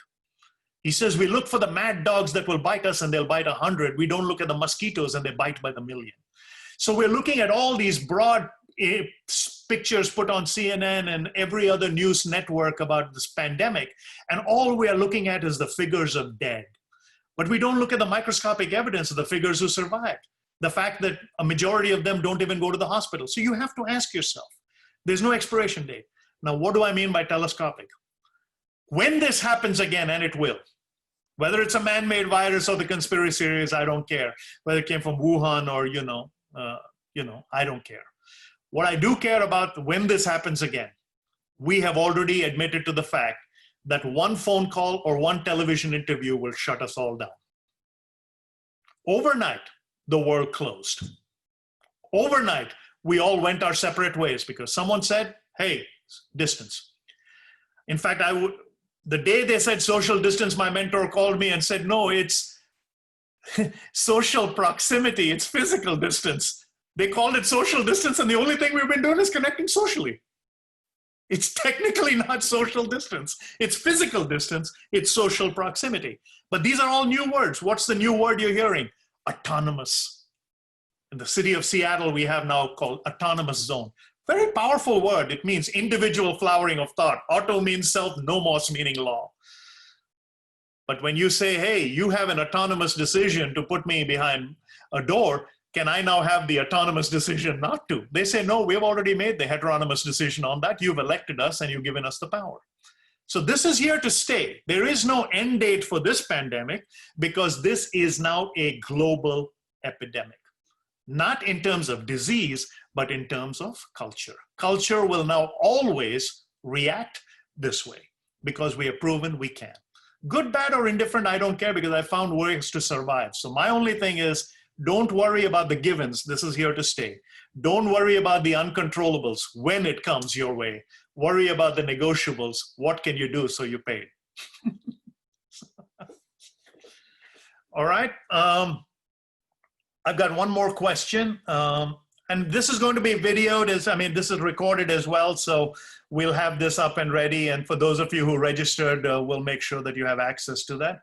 He says, we look for the mad dogs that will bite us and they'll bite 100. We don't look at the mosquitoes and they bite by the million. So we're looking at all these broad pictures put on CNN and every other news network about this pandemic, and all we are looking at is the figures of dead. But we don't look at the microscopic evidence of the figures who survived, the fact that a majority of them don't even go to the hospital. So you have to ask yourself, there's no expiration date. Now, what do I mean by telescopic? When this happens again, and it will, whether it's a man-made virus or the conspiracy theories, I don't care. Whether it came from Wuhan or, I don't care. What I do care about when this happens again, we have already admitted to the fact that one phone call or one television interview will shut us all down. Overnight, the world closed. Overnight, we all went our separate ways because someone said, hey, distance. In fact, the day they said social distance, my mentor called me and said, no, it's social proximity, it's physical distance. They called it social distance, and the only thing we've been doing is connecting socially. It's technically not social distance. It's physical distance. It's social proximity. But these are all new words. What's the new word you're hearing? Autonomous. In the city of Seattle, we have now called autonomous zone. Very powerful word. It means individual flowering of thought. Auto means self, nomos meaning law. But when you say, hey, you have an autonomous decision to put me behind a door, can I now have the autonomous decision not to? They say, no, we've already made the heteronomous decision on that. You've elected us and you've given us the power. So this is here to stay. There is no end date for this pandemic because this is now a global epidemic. Not in terms of disease, but in terms of culture. Culture will now always react this way because we have proven we can. Good, bad, or indifferent, I don't care because I found ways to survive. So my only thing is, Don't worry about the givens. This is here to stay. Don't worry about the uncontrollables when it comes your way. Worry about the negotiables. What can you do so you pay? All right. I've got one more question. And this is going to be videoed. This is recorded as well. So we'll have this up and ready. And for those of you who registered, we'll make sure that you have access to that.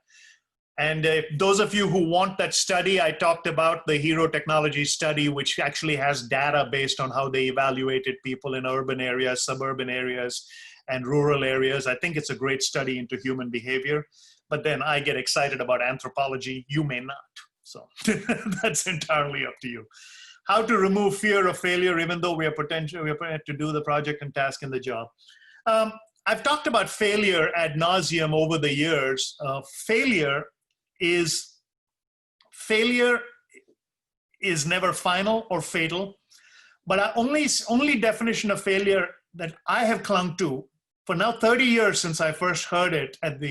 And those of you who want that study, I talked about the Hero Technology study, which actually has data based on how they evaluated people in urban areas, suburban areas, and rural areas. I think it's a great study into human behavior. But then I get excited about anthropology. You may not. So that's entirely up to you. How to remove fear of failure, even though we are prepared to do the project and task and the job. I've talked about failure ad nauseum over the years. Failure is never final or fatal, but only definition of failure that I have clung to for now 30 years since I first heard it at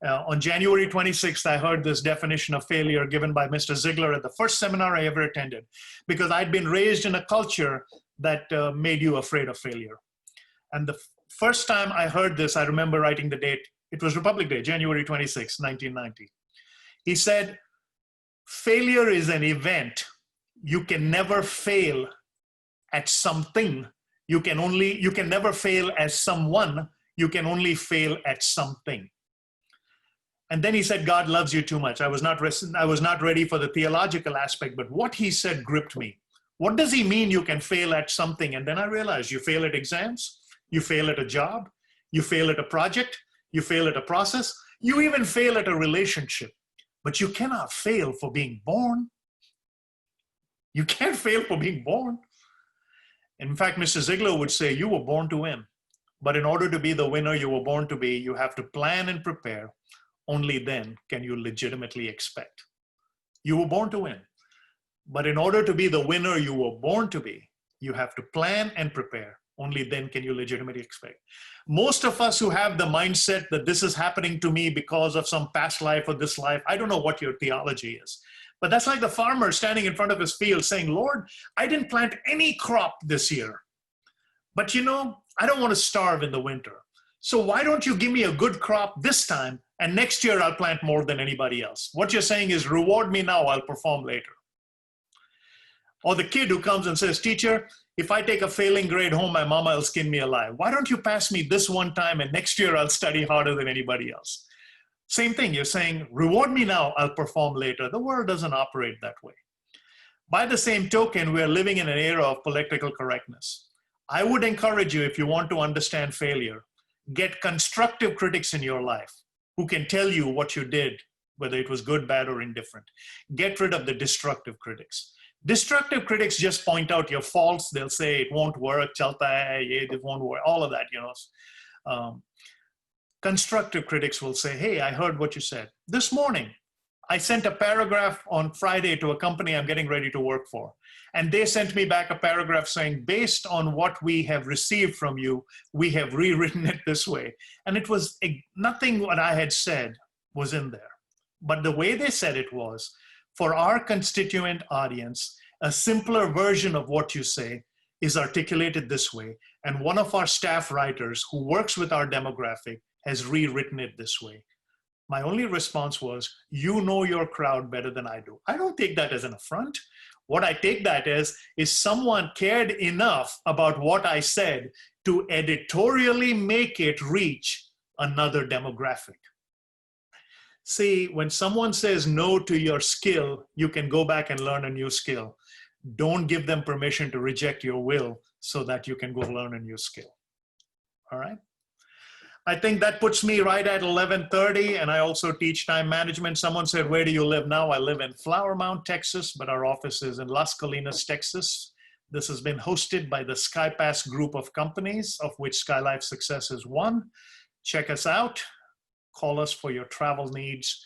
on January 26th, I heard this definition of failure given by Mr. Ziegler at the first seminar I ever attended, because I'd been raised in a culture that made you afraid of failure. And the first time I heard this, I remember writing the date. It was Republic Day, January 26, 1990. He said, failure is an event. You can never fail at something. You can never fail as someone. You can only fail at something. And then he said, God loves you too much. I was not ready for the theological aspect, but what he said gripped me. What does he mean you can fail at something? And then I realized you fail at exams, you fail at a job, you fail at a project, you fail at a process, you even fail at a relationship, but you cannot fail for being born. You can't fail for being born. In fact, Mr. Ziegler would say, you were born to win. But in order to be the winner you were born to be, you have to plan and prepare. Only then can you legitimately expect. You were born to win. But in order to be the winner you were born to be, you have to plan and prepare. Only then can you legitimately expect. Most of us who have the mindset that this is happening to me because of some past life or this life, I don't know what your theology is, but that's like the farmer standing in front of his field saying, Lord, I didn't plant any crop this year, but I don't want to starve in the winter. So why don't you give me a good crop this time, and next year I'll plant more than anybody else? What you're saying is, reward me now, I'll perform later. Or the kid who comes and says, teacher, if I take a failing grade home, my mama will skin me alive. Why don't you pass me this one time, and next year I'll study harder than anybody else? Same thing, you're saying, reward me now, I'll perform later. The world doesn't operate that way. By the same token, we're living in an era of political correctness. I would encourage you, if you want to understand failure, get constructive critics in your life who can tell you what you did, whether it was good, bad, or indifferent. Get rid of the destructive critics. Destructive critics just point out your faults. They'll say it won't work, chalta hai, it won't work, all of that, Constructive critics will say, hey, I heard what you said. This morning, I sent a paragraph on Friday to a company I'm getting ready to work for. And they sent me back a paragraph saying, based on what we have received from you, we have rewritten it this way. And it was nothing what I had said was in there. But the way they said it was, for our constituent audience, a simpler version of what you say is articulated this way. And one of our staff writers who works with our demographic has rewritten it this way. My only response was, you know your crowd better than I do. I don't take that as an affront. What I take that as is someone cared enough about what I said to editorially make it reach another demographic. See, when someone says no to your skill, you can go back and learn a new skill. Don't give them permission to reject your will so that you can go learn a new skill. All right? I think that puts me right at 11:30, and I also teach time management. Someone said, where do you live now? I live in Flower Mound, Texas, but our office is in Las Colinas, Texas. This has been hosted by the SkyPass group of companies, of which SkyLife Success is one. Check us out. Call us for your travel needs.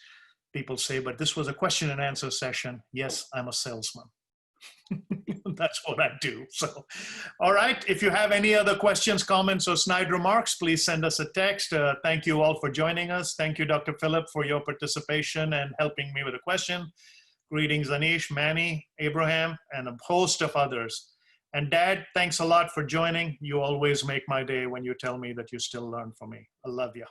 People say, but this was a question and answer session. Yes, I'm a salesman. That's what I do. So, all right. If you have any other questions, comments, or snide remarks, please send us a text. Thank you all for joining us. Thank you, Dr. Philip, for your participation and helping me with a question. Greetings, Anish, Manny, Abraham, and a host of others. And Dad, thanks a lot for joining. You always make my day when you tell me that you still learn from me. I love you.